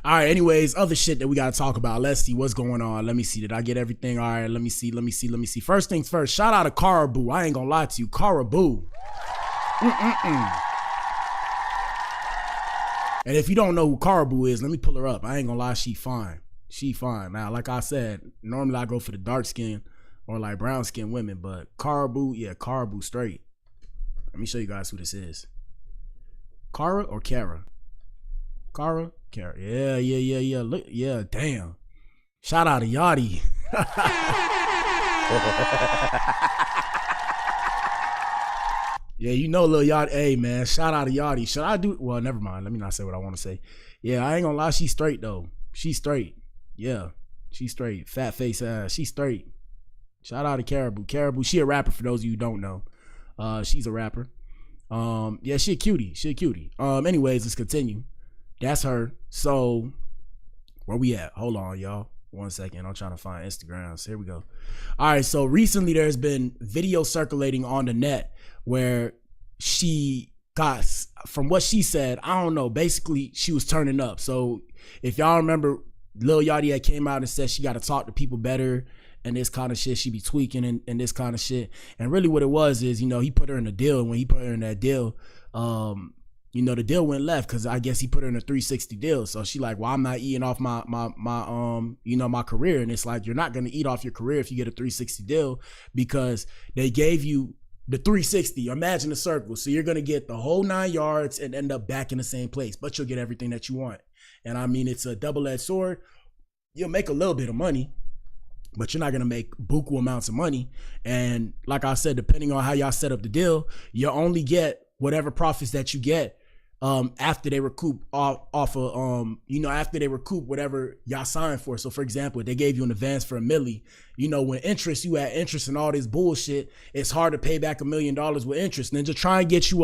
All right, anyways, other shit that we got to talk about. Let's see what's going on. Let me see. Did I get everything? All right, let me see. First things first, shout out to Caribou. I ain't gonna lie to you. Caribou. And if you don't know who Caribou is, let me pull her up. I ain't gonna lie, she fine. She fine. Now, like I said, normally I go for the dark skin or like brown skin women, but Caribou, yeah, Caribou straight. Let me show you guys who this is. Cara or Kara? Cara? Kara. Yeah. Look, yeah, damn. Shout out to Yachty. Yeah, you know Lil Yachty. Hey, man, shout out to Yachty. Should I do? Well, never mind. Let me not say what I want to say. Yeah, I ain't gonna lie. She's straight, though. She's straight. Yeah, she's straight. Fat face ass. She's straight. Shout out to Caribou. Caribou, she a rapper for those of you who don't know. She's a rapper. Yeah, she a cutie. Anyways, let's continue. That's her. So, where we at? Hold on, y'all. 1 second. I'm trying to find Instagrams. Here we go. All right, so recently there's been video circulating on the net where she got, from what she said, I don't know, basically she was turning up. So if y'all remember, Lil Yachty had came out and said she got to talk to people better and this kind of shit. She be tweaking and this kind of shit. And really what it was is, he put her in a deal. And when he put her in that deal, the deal went left because I guess he put her in a 360 deal. So she like, well, I'm not eating off my career. And it's like, you're not going to eat off your career if you get a 360 deal because they gave you the 360. Imagine a circle. So you're going to get the whole 9 yards and end up back in the same place, but you'll get everything that you want. And I mean, it's a double-edged sword. You'll make a little bit of money, but you're not going to make buku amounts of money. And like I said, depending on how y'all set up the deal, you only get whatever profits that you get after they recoup off of after they recoup whatever y'all signed for. So for example, they gave you an advance for $1 million. You know, when you add interest and all this bullshit, it's hard to pay back $1 million with interest. Ninja, try and get you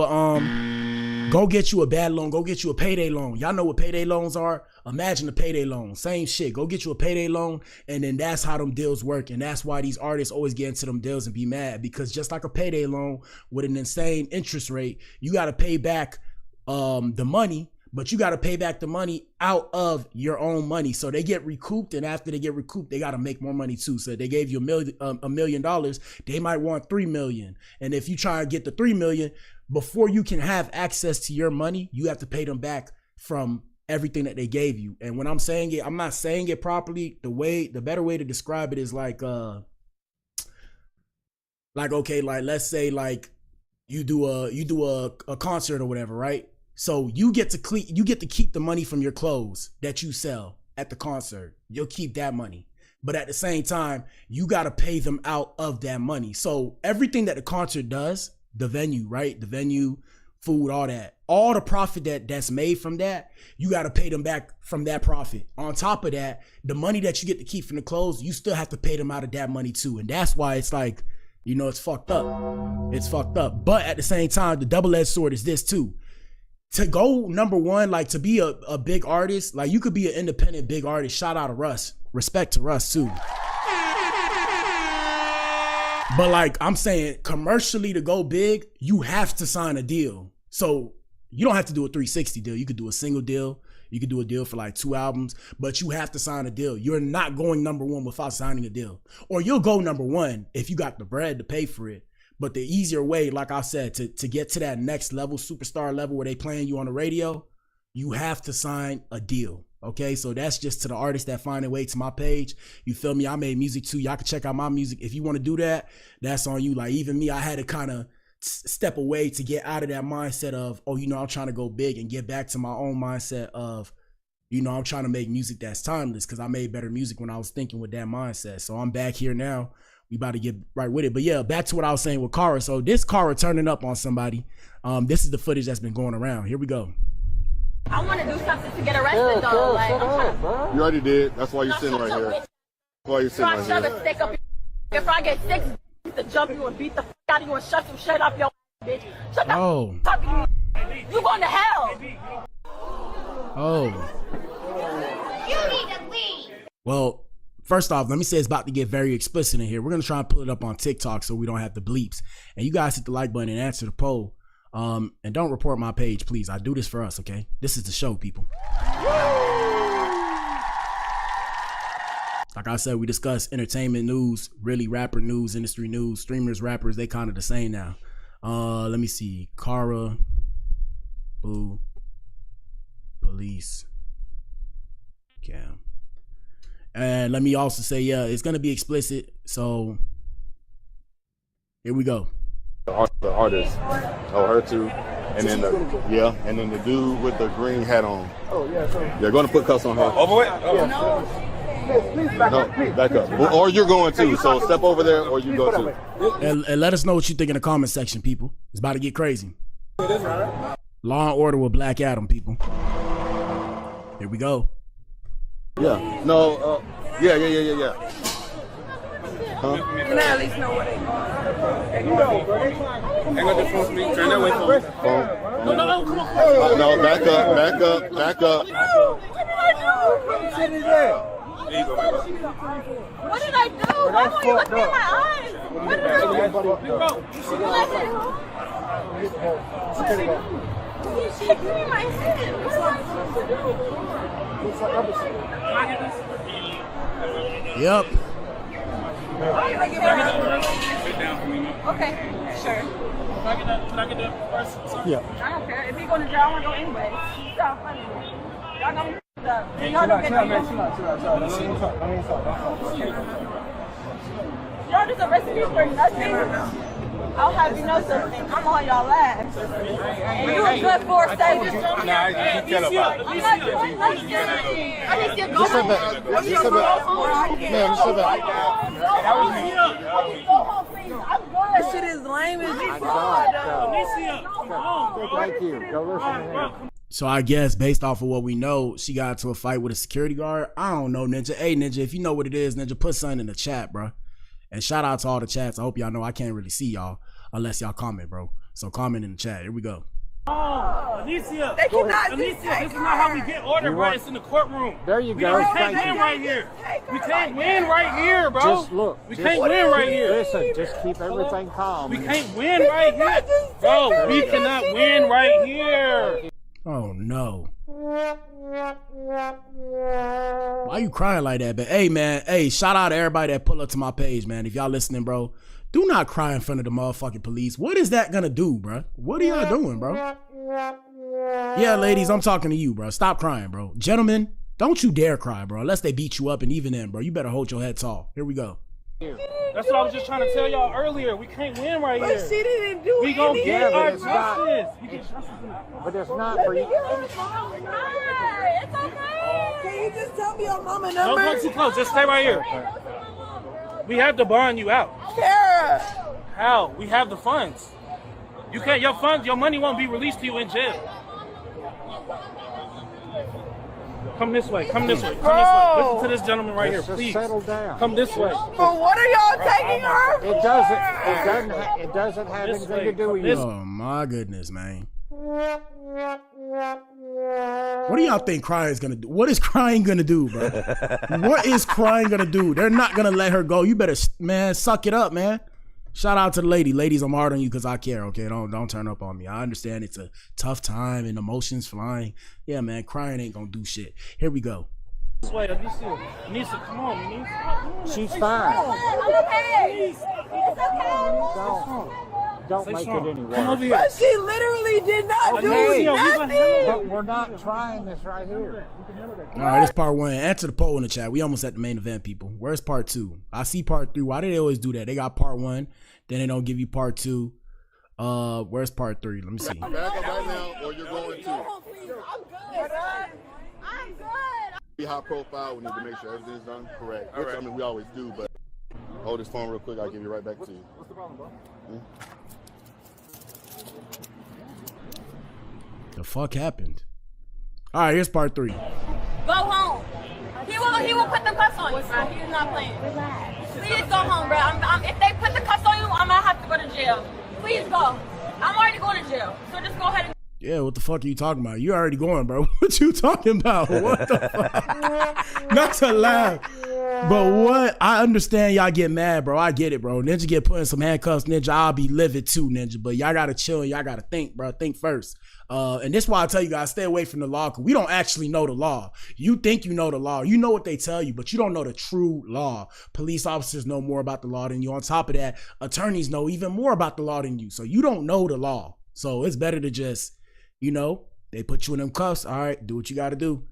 go get you a bad loan, go get you a payday loan. Y'all know what payday loans are? Imagine a payday loan, same shit. Go get you a payday loan, and then that's how them deals work. And that's why these artists always get into them deals and be mad, because just like a payday loan with an insane interest rate, you got to pay back the money, but you got to pay back the money out of your own money. So they get recouped, and after they get recouped, they got to make more money too. So they gave you $1 million, they might want $3 million. And if you try and get the $3 million, before you can have access to your money, you have to pay them back from everything that they gave you. And when I'm saying it, I'm not saying it properly. The better way to describe it is like okay, like let's say like you do a concert or whatever, right? So you get to keep the money from your clothes that you sell at the concert. You'll keep that money. But at the same time, you got to pay them out of that money. So everything that the concert does, the venue, right? The venue, food, all that, all the profit that's made from that, you got to pay them back from that profit. On top of that, the money that you get to keep from the clothes, you still have to pay them out of that money too. And that's why it's like, you know, it's fucked up. It's fucked up. But at the same time, the double-edged sword is this too. To go number one, like to be a big artist, like you could be an independent big artist. Shout out to Russ. Respect to Russ too. But like I'm saying, commercially to go big, you have to sign a deal. So you don't have to do a 360 deal. You could do a single deal. You could do a deal for like 2 albums, but you have to sign a deal. You're not going number one without signing a deal. Or you'll go number one if you got the bread to pay for it. But the easier way, like I said, to get to that next level, superstar level where they playing you on the radio, you have to sign a deal. Okay, so that's just to the artists that find their way to my page. You feel me? I made music too. Y'all can check out my music. If you want to do that, that's on you. Like even me, I had to kind of step away to get out of that mindset of, oh, you know, I'm trying to go big, and get back to my own mindset of, you know, I'm trying to make music that's timeless, because I made better music when I was thinking with that mindset. So I'm back here now. We about to get right with it. But yeah, back to what I was saying with Cara. So this Cara turning up on somebody. This is the footage that's been going around. Here we go. I want to do something to get arrested though. Like, you already did. That's why you're sitting right here. That's why you're sitting right here. Shove a stick up. If I get 6 to jump you and beat the out of you and shut some shit up your bitch. Shut the fuck up. You going to hell. Oh. You need to leave. Well, first off, let me say it's about to get very explicit in here. We're going to try and pull it up on TikTok so we don't have the bleeps. And you guys hit the like button and answer the poll. And don't report my page, please. I do this for us, okay? This is the show, people. Like I said, we discuss entertainment news, really rapper news, industry news, streamers, rappers, they kind of the same now. Let me see. Cara, Boo, Police, Cam. And let me also say, yeah, it's going to be explicit. So here we go. The artist. Oh, her too. And then and then the dude with the green hat on. Oh, yeah. They're going to put cuffs on her. Oh, boy. Oh. Please back up. Please. Back up. Or you're going to. So step over there or you go to. And let us know what you think in the comment section, people. It's about to get crazy. Law and Order with Black Adam, people. Here we go. Yeah. No. Yeah. Huh? Can I at least know what they are? I got the phone speak. Turn that way from me. No, come on. No, back up. What did I do? What did I do? Why won't you look me in my eyes? What did I do? She gave me my hand. What am I supposed to do? Yep. Okay, sure. Can I get that first? Sorry. Yeah. I don't care. If you go to jail, I want to go anyway. You sound funny. Y'all got me up. Y'all don't get y'all just arrested me for nothing. I'll have you know something. I'm on y'all ass. And you a good for a save. I'm not doing nothing. I just get going. That shit is lame as you. Thank you. Go listen to him. So I guess based off of what we know, she got into a fight with a security guard. I don't know, Ninja. Hey, Ninja, if you know what it is, Ninja, put something in the chat, bro. And shout out to all the chats. I hope y'all know I can't really see y'all unless y'all comment, bro. So comment in the chat. Here we go. Oh, Alicia. They cannot Alicia, this is not how we get ordered, right? It's in the courtroom. There you go. We can't win right here. We can't win right here, bro. Just look. We can't win right here. Listen, just keep everything calm. We can't win right here. Bro, we cannot win right here. Oh, no. Why you crying like that? But hey, man, hey, shout out to everybody that pull up to my page, man. If y'all listening, bro, do not cry in front of the motherfucking police. What is that gonna do, bro? What are y'all doing, bro? Yeah, ladies, I'm talking to you, bro. Stop crying, bro. Gentlemen, don't you dare cry, bro. Unless they beat you up, and even then, bro, you better hold your head tall. Here we go. That's what I was just trying to tell y'all earlier. We can't win right here. But she didn't do We gonna anything. get our it's not- justice. But it's not for you. It's okay. Can you just tell me your mama Don't number? come too close. Just stay right here. We have to bond you out. Sarah. How? We have the funds. You can't. Your funds, your money won't be released to you in jail. Come this way. Come this way. Come this way. Listen to this gentleman right here, Just please. settle down. Come this way. But what are y'all taking her for? It doesn't have anything to do with you. Oh, my goodness, man. What do y'all think crying is gonna do? What is crying gonna do, bro? What is crying gonna do? They're not gonna let her go. You better, man, suck it up, man. Shout out to the lady. Ladies, I'm hard on you because I care, okay? Don't turn up on me. I understand it's a tough time and emotions flying. Yeah, man, crying ain't gonna do shit. Here we go. This way, Anissa, come on, Anissa. She's fine. I'm okay. It's okay. Don't make it any Come over worse. here. But she literally did not do Okay, nothing. but we're not trying this right here. All right, this part one. Answer the poll in the chat. We almost at the main event, people. Where's part two? I see part three. Why do they always do that? They got part one, then they don't give you part two. Where's part three? Let me see. Back up right now, or you're going to. I'm good. I'm good. Be high profile. We need to make sure everything's done correct. Which, I mean, we always do, but hold this phone real quick. I'll give you right back to you. What's the problem, bro? The fuck happened? All right, here's part three. Go home. He will put the cuffs on you, bro. He's not playing. Please go home, bro. If they put the cuffs on you, I'm gonna have to go to jail. Please go. I'm already going to jail, so just go ahead and. Yeah, what the fuck are you talking about? You already going, bro. What you talking about? What the fuck? Not to laugh. But what? I understand y'all get mad, bro. I get it, bro. Ninja get put in some handcuffs, Ninja. I'll be livid too, Ninja. But y'all gotta chill. Y'all gotta think, bro. Think first. And this is why I tell you guys, stay away from the law, because we don't actually know the law. You think you know the law. You know what they tell you, but you don't know the true law. Police officers know more about the law than you. On top of that, attorneys know even more about the law than you. So you don't know the law. So it's better to just, you know, they put you in them cuffs. All right, do what you got to do.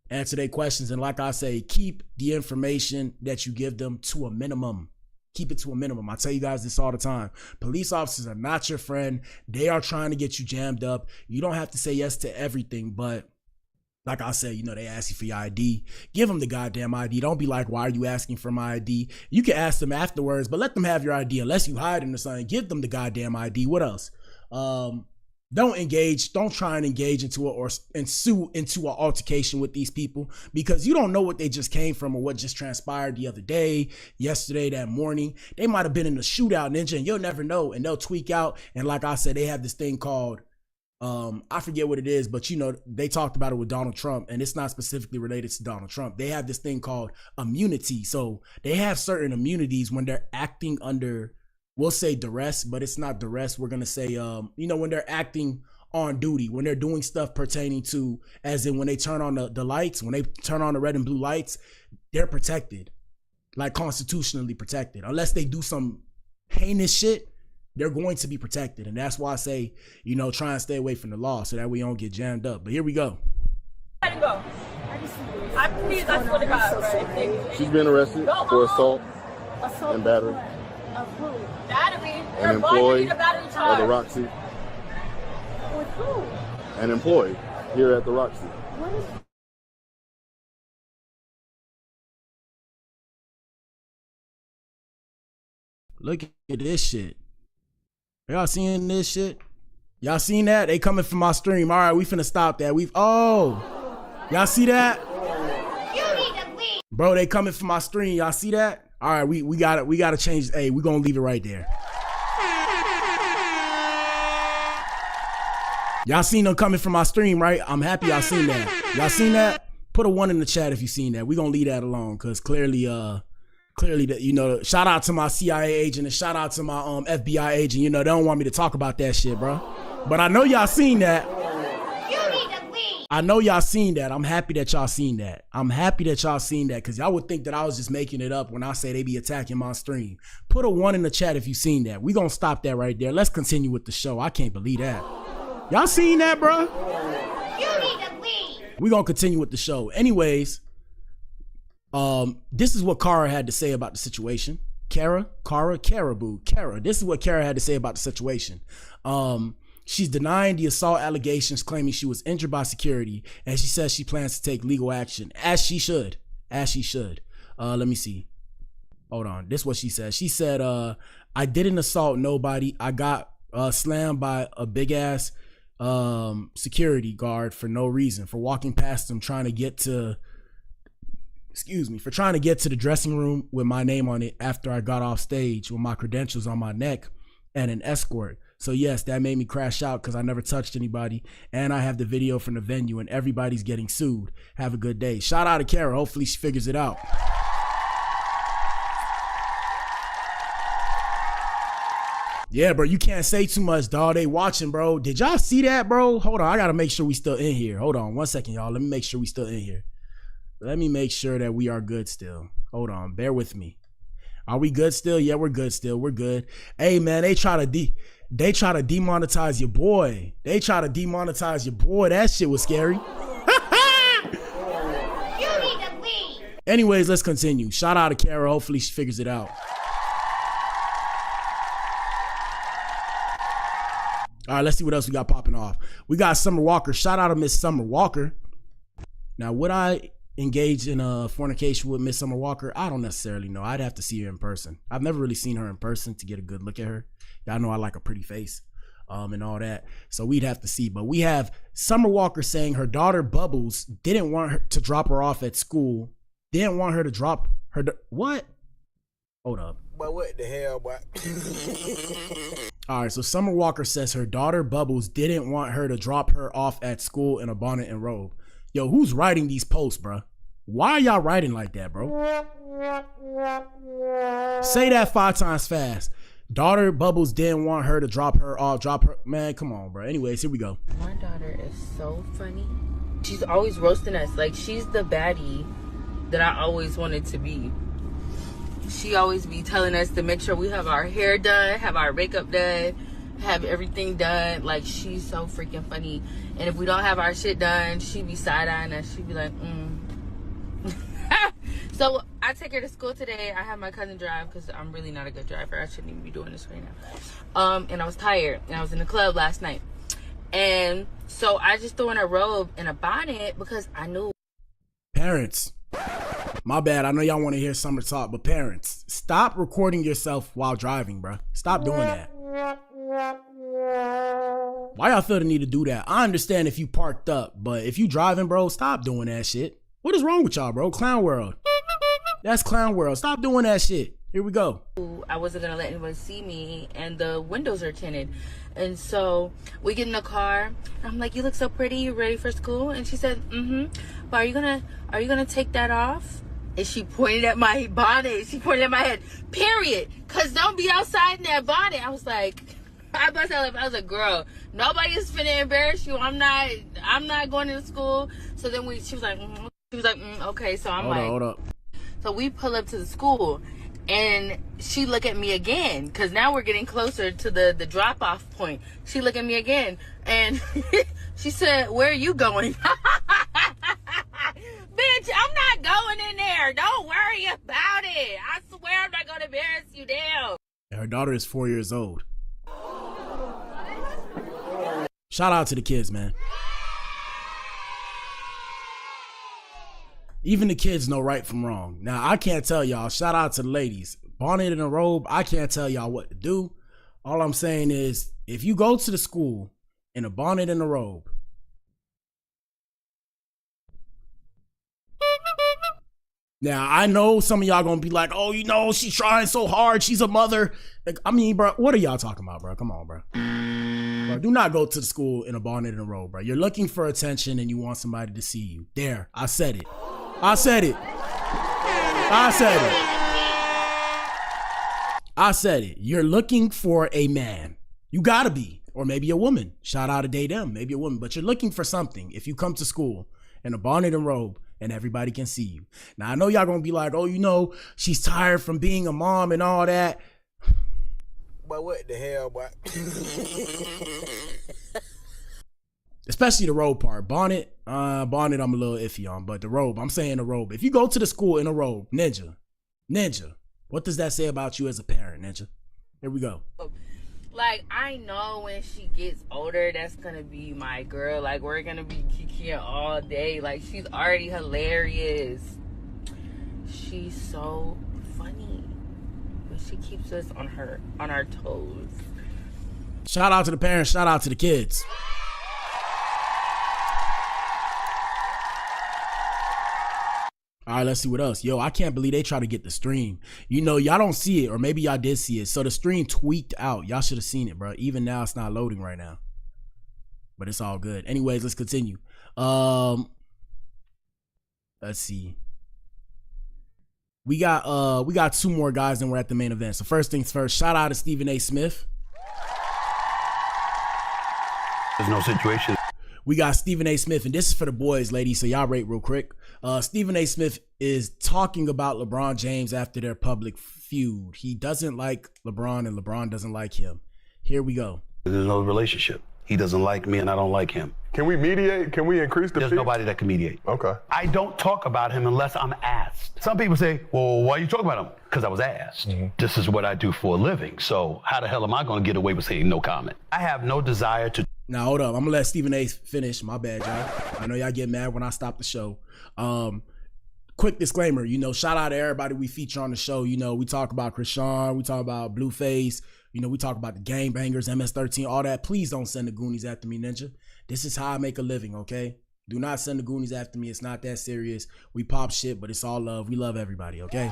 Answer their questions. And like I say, keep the information that you give them to a minimum. Keep it to a minimum. I tell you guys this all the time. Police officers are not your friend. They are trying to get you jammed up. You don't have to say yes to everything, but like I say, you know, they ask you for your ID. Give them the goddamn ID. Don't be like, why are you asking for my ID? You can ask them afterwards, but let them have your ID. Unless you hide them or something, give them the goddamn ID. What else? Don't try and engage into it or ensue into an altercation with these people, because you don't know what they just came from or what just transpired the other day, yesterday, that morning. They might have been in a shootout, Ninja, and you'll never know, and they'll tweak out. And like I said, they have this thing called, I forget what it is, but you know, they talked about it with Donald Trump, and it's not specifically related to Donald Trump. They have this thing called immunity. So they have certain immunities when they're acting under, we'll say duress, but it's not duress. We're going to say, you know, when they're acting on duty, when they're doing stuff pertaining to, as in when they turn on the lights, when they turn on the red and blue lights, they're protected, like constitutionally protected. Unless they do some heinous shit, they're going to be protected. And that's why I say, you know, try and stay away from the law so that we don't get jammed up. But here we go. Let it go. I swear to God, bro. She's been arrested for assault and battery. Of who? Battery. An employee of battery the Roxy. With who? An employee here at the Roxy. What is? Look at this shit. Y'all seeing this shit? Y'all seen that? They coming from my stream. All right, we finna stop that. Y'all see that? You need to leave. Bro, they coming from my stream. Y'all see that? All right, we gotta change. Hey, we gonna leave it right there. Y'all seen them coming from my stream, right? I'm happy y'all seen that. Y'all seen that? Put a 1 in the chat if you seen that. We gonna leave that alone, cause clearly that, you know, shout out to my CIA agent and shout out to my FBI agent. You know, they don't want me to talk about that shit, bro. But I know y'all seen that. You need to leave. I know y'all seen that. I'm happy that y'all seen that. I'm happy that y'all seen that, because y'all would think that I was just making it up when I say they be attacking my stream. Put a 1 in the chat if you seen that. We gonna stop that right there. Let's continue with the show. I can't believe that. Y'all seen that, bro? You need to leave. We gonna continue with the show. Anyways, this is what Kara had to say about the situation. Kara, this is what Kara had to say about the situation. She's denying the assault allegations, claiming she was injured by security, and she says she plans to take legal action, as she should. Let me see. Hold on. This is what she said. She said, I didn't assault nobody. I got slammed by a big ass security guard for no reason, for walking past him trying to get to the dressing room with my name on it after I got off stage with my credentials on my neck and an escort. So yes, that made me crash out because I never touched anybody, and I have the video from the venue and everybody's getting sued. Have a good day. Shout out to Kara. Hopefully she figures it out. Yeah, bro, you can't say too much, dog. They watching, bro. Did y'all see that, bro? Hold on, I gotta make sure we still in here. Hold on 1 second, y'all. Let me make sure we still in here. Let me make sure that we are good still. Hold on, bear with me. Are we good still? Yeah, we're good still. We're good. Hey, man, they try to demonetize your boy. That shit was scary. You need to leave. Anyways, let's continue. Shout out to Kara. Hopefully she figures it out. All right, let's see what else we got popping off. We got Summer Walker. Shout out to Miss Summer Walker. Now, would I engage in a fornication with Miss Summer Walker? I don't necessarily know. I'd have to see her in person. I've never really seen her in person to get a good look at her. Y'all know I like a pretty face and all that. So we'd have to see. But we have Summer Walker saying her daughter Bubbles didn't want her to drop her off at school. Didn't want her to drop her. What? Hold up. But what the hell, boy? All right, so Summer Walker says her daughter Bubbles didn't want her to drop her off at school in a bonnet and robe. Yo, who's writing these posts, bro? Why are y'all writing like that, bro? Say that 5 times fast. Daughter Bubbles didn't want her to drop her off. Man, come on, bro. Anyways, here we go. My daughter is so funny. She's always roasting us. Like, she's the baddie that I always wanted to be. She always be telling us to make sure we have our hair done, have our makeup done, have everything done. Like, she's so freaking funny. And if we don't have our shit done, she be side-eyeing us. She be like, So I take her to school today. I have my cousin drive because I'm really not a good driver. I shouldn't even be doing this right now. And I was tired. And I was in the club last night. And so I just threw in a robe and a bonnet because I knew. Parents. My bad. I know y'all want to hear Summer talk, but parents, stop recording yourself while driving, bro. Stop doing that. Why y'all feel the need to do that? I understand if you parked up, but if you driving, bro, stop doing that shit. What is wrong with y'all, bro? Clown world. That's clown world. Stop doing that shit. Here we go. I wasn't gonna let anyone see me, and the windows are tinted. And so we get in the car. I'm like, "You look so pretty. You ready for school?" And she said, "But are you gonna take that off?" And she pointed at my bonnet. She pointed at my head. Period. Cause don't be outside in that bonnet. I was like, I was like, girl, nobody is finna embarrass you. I'm not going to school. So then she was like, okay. So I'm hold up. So we pull up to the school, and she look at me again, because now we're getting closer to the drop-off point. She look at me again, and she said, "Where are you going?" Bitch, I'm not going in there. Don't worry about it. I swear I'm not going to embarrass you down. Her daughter is 4 years old. Shout out to the kids, man. Even the kids know right from wrong. Now, I can't tell y'all. Shout out to the ladies. Bonnet and a robe, I can't tell y'all what to do. All I'm saying is, if you go to the school in a bonnet and a robe. Now, I know some of y'all gonna be like, oh, you know, she's trying so hard. She's a mother. Like, I mean, bro, what are y'all talking about, bro? Come on, bro. Bro, do not go to the school in a bonnet and a robe, bro. You're looking for attention and you want somebody to see you. There, I said it. I said it. I said it. I said it. You're looking for a man. You gotta be. Or maybe a woman. Shout out to Day Them. Maybe a woman. But you're looking for something. If you come to school in a bonnet and robe, and everybody can see you. Now, I know y'all gonna be like, oh, you know, she's tired from being a mom and all that. But what the hell, boy? Especially the robe part. Bonnet, I'm a little iffy on, but the robe, I'm saying the robe. If you go to the school in a robe, Ninja, what does that say about you as a parent, Ninja? Here we go. Like, I know when she gets older, that's gonna be my girl. Like, we're gonna be kikiing all day. Like, she's already hilarious. She's so funny. But she keeps us on our toes. Shout out to the parents, shout out to the kids. All right, let's see what else. Yo, I can't believe they try to get the stream. You know, y'all don't see it, or maybe y'all did see it. So the stream tweaked out. Y'all should have seen it, bro. Even now, it's not loading right now. But it's all good. Anyways, let's continue. Let's see. We got two more guys and we're at the main event. So first things first, shout out to Stephen A. Smith. There's no situation. We got Stephen A. Smith, and this is for the boys, ladies, so y'all rate real quick. Stephen A. Smith is talking about LeBron James after their public feud. He doesn't like LeBron, and LeBron doesn't like him. Here we go. There's no relationship. He doesn't like me, and I don't like him. Can we mediate? Can we increase the There's fee? nobody that can mediate. Okay. I don't talk about him unless I'm asked. Some people say, well, why are you talking about him? Because I was asked. This is what I do for a living. So how the hell am I going to get away with saying no comment? I have no desire to. Now, hold up. I'm going to let Stephen A. finish. My bad, y'all. I know y'all get mad when I stop the show. Quick disclaimer, you know, shout out to everybody we feature on the show. You know, we talk about Chrisean, we talk about Blueface, you know, we talk about the gangbangers, MS-13, all that. Please don't send the Goonies after me, Ninja. This is how I make a living, okay? Do not send the Goonies after me. It's not that serious. We pop shit, but it's all love. We love everybody, okay?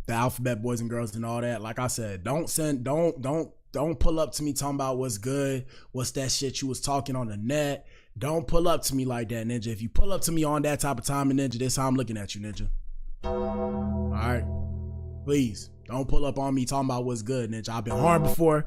The alphabet boys and girls and all that. Like I said, don't pull up to me talking about what's good, what's that shit you was talking on the net. Don't pull up to me like that, Ninja. If you pull up to me on that type of time, Ninja, this is how I'm looking at you, Ninja. All right? Please, don't pull up on me talking about what's good, Ninja. I've been harmed before.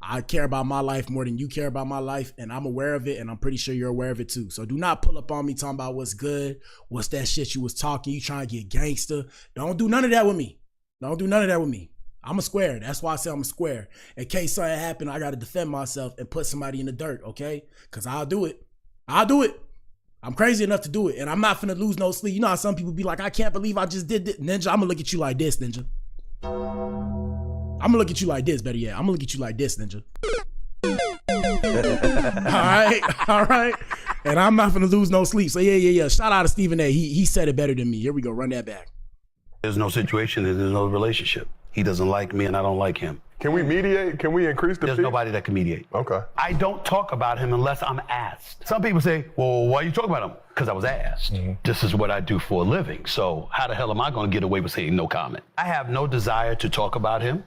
I care about my life more than you care about my life, and I'm aware of it, and I'm pretty sure you're aware of it too. So do not pull up on me talking about what's good, what's that shit you was talking, you trying to get gangster. Don't do none of that with me. Don't do none of that with me. I'm a square. That's why I say I'm a square. In case something happen, I got to defend myself and put somebody in the dirt, okay? Because I'll do it. I'm crazy enough to do it, and I'm not finna lose no sleep. You know how some people be like, I can't believe I just did this. Ninja, I'm gonna look at you like this, Ninja. I'm gonna look at you like this, better yet. I'm gonna look at you like this, Ninja. All right. And I'm not finna lose no sleep. So yeah. Shout out to Stephen A. He said it better than me. Here we go, run that back. There's no situation, there's no relationship. He doesn't like me, and I don't like him. Can we mediate? Can we increase the fee? There's nobody that can mediate. Okay. I don't talk about him unless I'm asked. Some people say, well, why are you talking about him? Because I was asked. This is what I do for a living. So how the hell am I going to get away with saying no comment? I have no desire to talk about him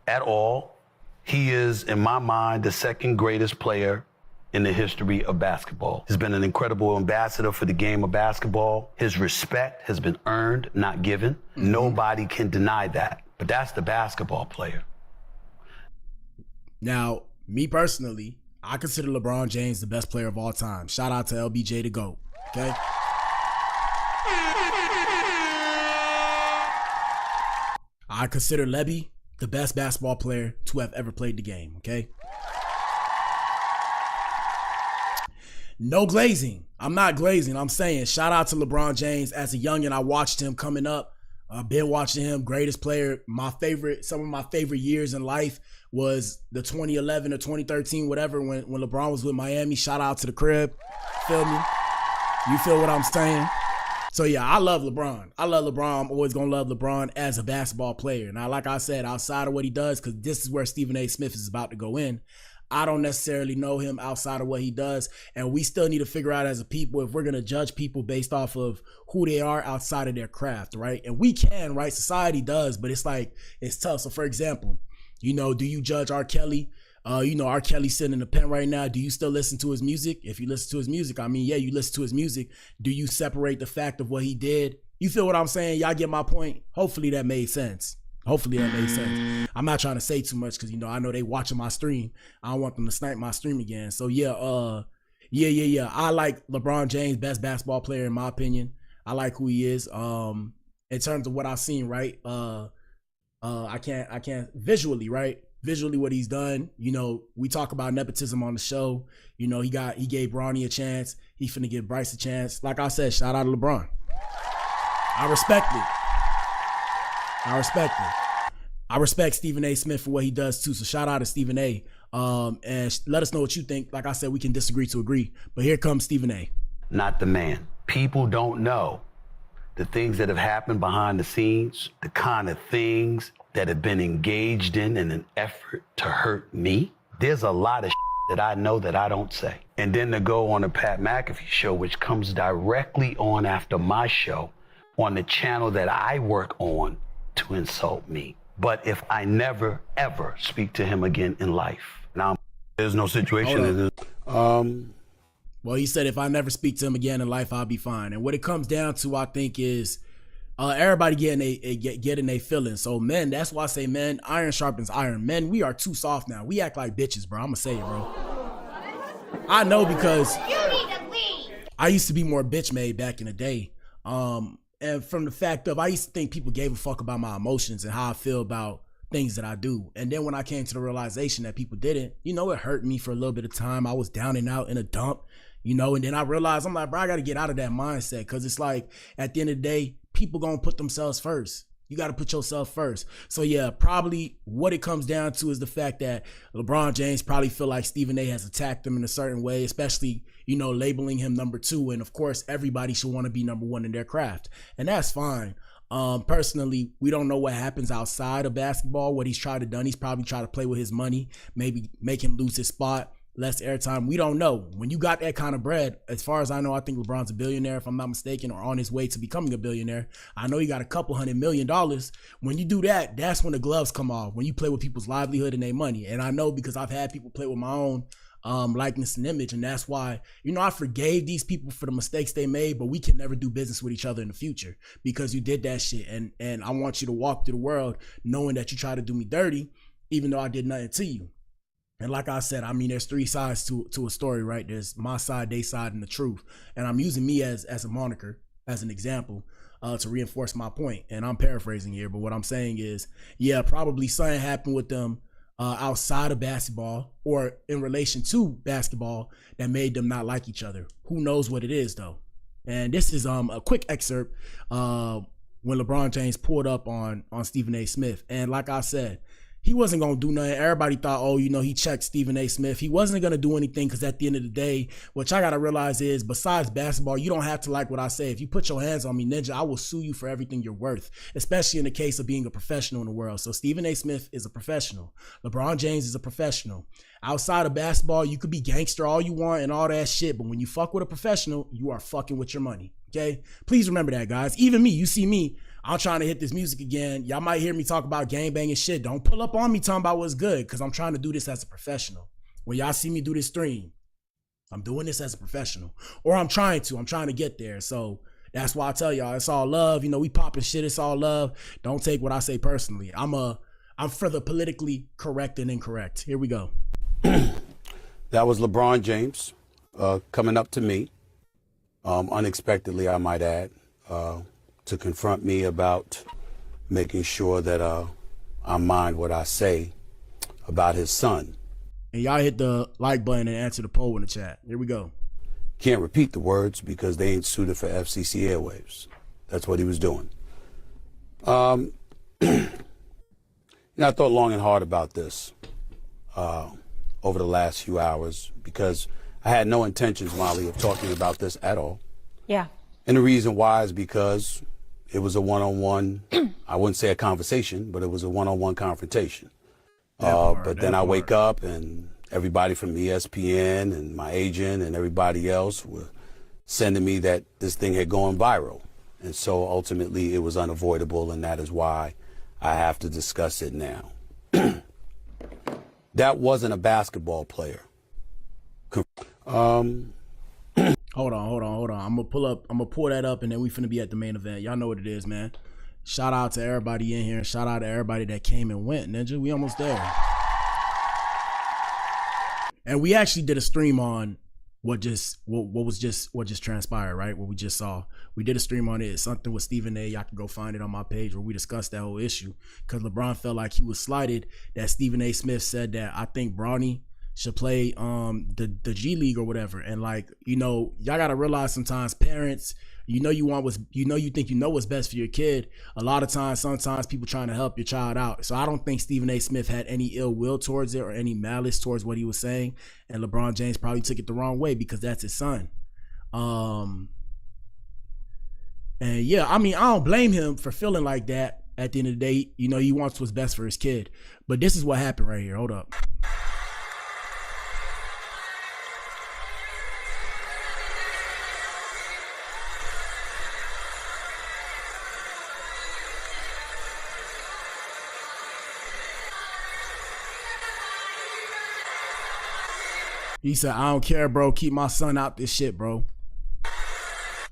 at all. He is, in my mind, the second greatest player in the history of basketball. He's been an incredible ambassador for the game of basketball. His respect has been earned, not given. Nobody can deny that. But that's the basketball player. Now, me personally, I consider LeBron James the best player of all time. Shout out to LBJ the GOAT, okay? I consider Lebby the best basketball player to have ever played the game, okay? No glazing. I'm not glazing. I'm saying shout out to LeBron James. As a youngin', I watched him coming up. I've been watching him, greatest player. Some of my favorite years in life was the 2011 or 2013, whatever, when LeBron was with Miami. Shout out to the crib. Feel me? You feel what I'm saying? So yeah, I love LeBron. I love LeBron. I'm always gonna love LeBron as a basketball player. Now, like I said, outside of what he does, because this is where Stephen A. Smith is about to go in, I don't necessarily know him outside of what he does. And we still need to figure out as a people if we're gonna judge people based off of who they are outside of their craft, right? And we can, right? Society does, but it's like, it's tough. So for example, you know, do you judge R. Kelly? You know, R. Kelly's sitting in the pen right now. Do you still listen to his music? If you listen to his music, I mean, yeah, you listen to his music. Do you separate the fact of what he did? You feel what I'm saying? Y'all get my point? Hopefully that made sense. Hopefully that made sense. I'm not trying to say too much because, you know, I know they watching my stream. I don't want them to snipe my stream again. So yeah, yeah. I like LeBron James, best basketball player in my opinion. I like who he is. In terms of what I've seen, right? I can't visually, right? Visually what he's done. You know, we talk about nepotism on the show. You know, he gave Bronny a chance. He finna give Bryce a chance. Like I said, shout out to LeBron. I respect it. I respect Stephen A. Smith for what he does too. So shout out to Stephen A. And let us know what you think. Like I said, we can disagree to agree. But here comes Stephen A. Not the man. People don't know the things that have happened behind the scenes, the kind of things that have been engaged in an effort to hurt me. There's a lot of that I know that I don't say. And then to go on a Pat McAfee show, which comes directly on after my show, on the channel that I work on, to insult me. But if I never, ever speak to him again in life, now there's no situation. Well, he said if I never speak to him again in life, I'll be fine. And what it comes down to, I think, is everybody getting their feelings. So men, that's why I say, men, iron sharpens iron. Men, we are too soft now. We act like bitches, bro. I'm gonna say it, bro. I know because I used to be more bitch made back in the day. And from the fact of, I used to think people gave a fuck about my emotions and how I feel about things that I do. And then when I came to the realization that people didn't, you know, it hurt me for a little bit of time. I was down and out in a dump, you know, and then I realized, I'm like, bro, I got to get out of that mindset. Cause it's like, at the end of the day, people gonna put themselves first. You got to put yourself first. So yeah, probably what it comes down to is the fact that LeBron James probably feel like Stephen A. has attacked him in a certain way, especially, you know, labeling him number 2. And of course, everybody should want to be number 1 in their craft. And that's fine. Personally, we don't know what happens outside of basketball, what he's tried to do. He's probably tried to play with his money, maybe make him lose his spot, less airtime. We don't know. When you got that kind of bread, as far as I know, I think LeBron's a billionaire, if I'm not mistaken, or on his way to becoming a billionaire. I know you got a couple $100 million. When you do that, that's when the gloves come off, when you play with people's livelihood and their money. And I know because I've had people play with my own likeness and image, and that's why, you know, I forgave these people for the mistakes they made, but we can never do business with each other in the future because you did that shit. And I want you to walk through the world knowing that you try to do me dirty, even though I did nothing to you. And like I said, I mean, there's 3 sides to a story, right? There's my side, they side, and the truth. And I'm using me as a moniker, as an example, to reinforce my point. And I'm paraphrasing here, but what I'm saying is, yeah, probably something happened with them outside of basketball or in relation to basketball that made them not like each other. Who knows what it is though? And this is a quick excerpt when LeBron James pulled up on Stephen A. Smith. And like I said, he wasn't going to do nothing. Everybody thought, oh, you know, he checked Stephen A. Smith. He wasn't going to do anything because at the end of the day, what I got to realize is besides basketball, you don't have to like what I say. If you put your hands on me, Ninja, I will sue you for everything you're worth, especially in the case of being a professional in the world. So Stephen A. Smith is a professional. LeBron James is a professional. Outside of basketball, you could be gangster all you want and all that shit, but when you fuck with a professional, you are fucking with your money, okay? Please remember that, guys. Even me, you see me, I'm trying to hit this music again. Y'all might hear me talk about gangbanging shit. Don't pull up on me talking about what's good because I'm trying to do this as a professional. When y'all see me do this stream, I'm doing this as a professional. Or I'm trying to get there. So that's why I tell y'all, it's all love. You know, we popping shit, it's all love. Don't take what I say personally. I'm for the politically correct and incorrect. Here we go. That was LeBron James coming up to me, unexpectedly, I might add, to confront me about making sure that I mind what I say about his son. And y'all hit the like button and answer the poll in the chat. Here we go. Can't repeat the words because they ain't suited for FCC airwaves. That's what he was doing. You know, I thought long and hard about this over the last few hours because I had no intentions, Molly, of talking about this at all. Yeah. And the reason why is because it was a one-on-one, I wouldn't say a conversation, but it was a one-on-one confrontation. But then I wake up and everybody from ESPN and my agent and everybody else were sending me that this thing had gone viral. And so ultimately it was unavoidable, and that is why I have to discuss it now. That wasn't a basketball player. Hold on. I'm gonna pull that up, and then we finna be at the main event. Y'all know what it is, man. Shout out to everybody in here, and shout out to everybody that came and went, Ninja. We almost there. And we actually did a stream on what just transpired, right? What we just saw. We did a stream on it. Something with Stephen A. Y'all can go find it on my page where we discussed that whole issue. Because LeBron felt like he was slighted, that Stephen A. Smith said that I think Bronny should play the G League or whatever. And like, you know, y'all gotta realize sometimes parents, you think you know what's best for your kid. A lot of times, sometimes people trying to help your child out. So I don't think Stephen A. Smith had any ill will towards it or any malice towards what he was saying. And LeBron James probably took it the wrong way because that's his son. And yeah, I mean, I don't blame him for feeling like that. At the end of the day, you know, he wants what's best for his kid. But this is what happened right here. Hold up. He said, I don't care, bro. Keep my son out this shit, bro.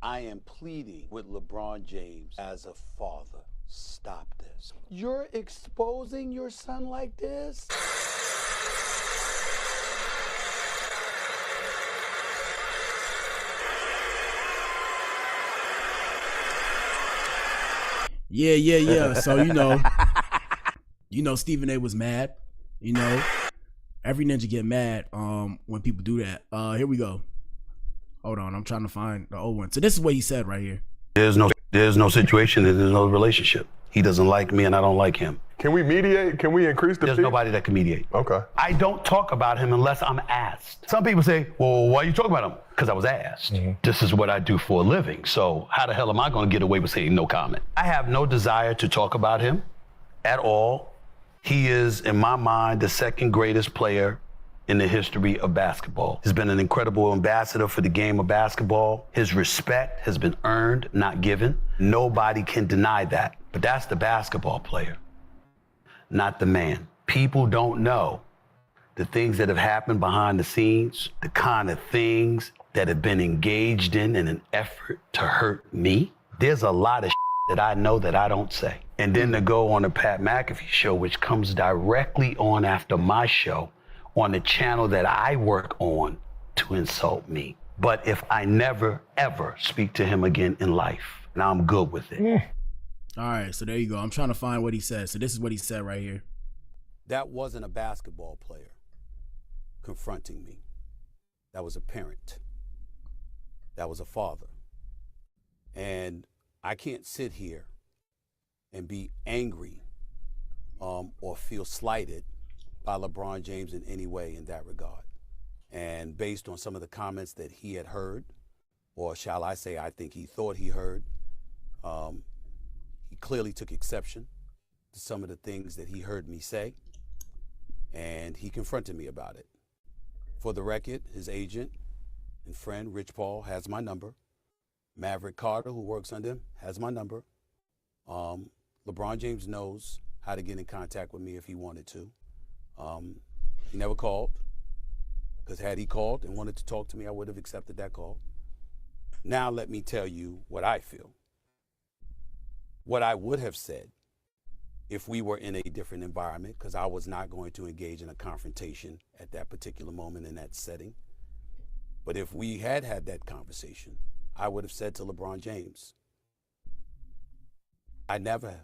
I am pleading with LeBron James as a father. Stop this. You're exposing your son like this? Yeah. So, you know, Stephen A. was mad. You know, every ninja get mad when people do that. Here we go. Hold on, I'm trying to find the old one. So this is what he said right here. There's no situation and there's no relationship. He doesn't like me and I don't like him. Can we mediate? Can we increase the There's fee? nobody that can mediate. Okay. I don't talk about him unless I'm asked. Some people say, well, why are you talking about him? Because I was asked. This is what I do for a living. So how the hell am I going to get away with saying no comment? I have no desire to talk about him at all. He is, in my mind, the second greatest player in the history of basketball. He's been an incredible ambassador for the game of basketball. His respect has been earned, not given. Nobody can deny that. But that's the basketball player, not the man. People don't know the things that have happened behind the scenes, the kind of things that have been engaged in an effort to hurt me. There's a lot of that I know that I don't say. And then to go on the Pat McAfee show, which comes directly on after my show, on the channel that I work on, to insult me. But if I never, ever speak to him again in life, now I'm good with it. All right, so there you go. I'm trying to find what he said. So this is what he said right here. That wasn't a basketball player confronting me. That was a parent. That was a father. And I can't sit here and be angry or feel slighted by LeBron James in any way in that regard. And based on some of the comments that he had heard, or shall I say, I think he thought he heard, he clearly took exception to some of the things that he heard me say, and he confronted me about it. For the record, his agent and friend, Rich Paul, has my number. Maverick Carter, who works under him, has my number. LeBron James knows how to get in contact with me if he wanted to. He never called, because had he called and wanted to talk to me, I would have accepted that call. Now let me tell you what I feel. What I would have said if we were in a different environment, because I was not going to engage in a confrontation at that particular moment in that setting. But if we had had that conversation, I would have said to LeBron James, I never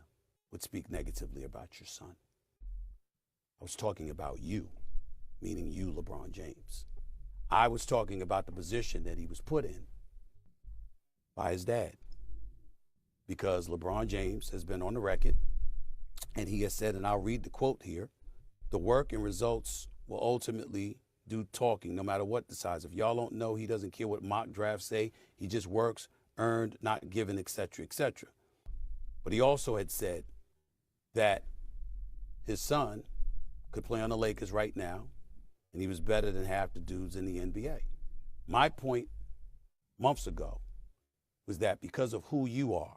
would speak negatively about your son. I was talking about you, meaning you, LeBron James. I was talking about the position that he was put in by his dad. Because LeBron James has been on the record, and he has said, and I'll read the quote here, the work and results will ultimately do talking, no matter what the size. If y'all don't know, he doesn't care what mock drafts say. He just works, earned, not given, etc., etc. But he also had said that his son could play on the Lakers right now, and he was better than half the dudes in the NBA. My point months ago was that because of who you are,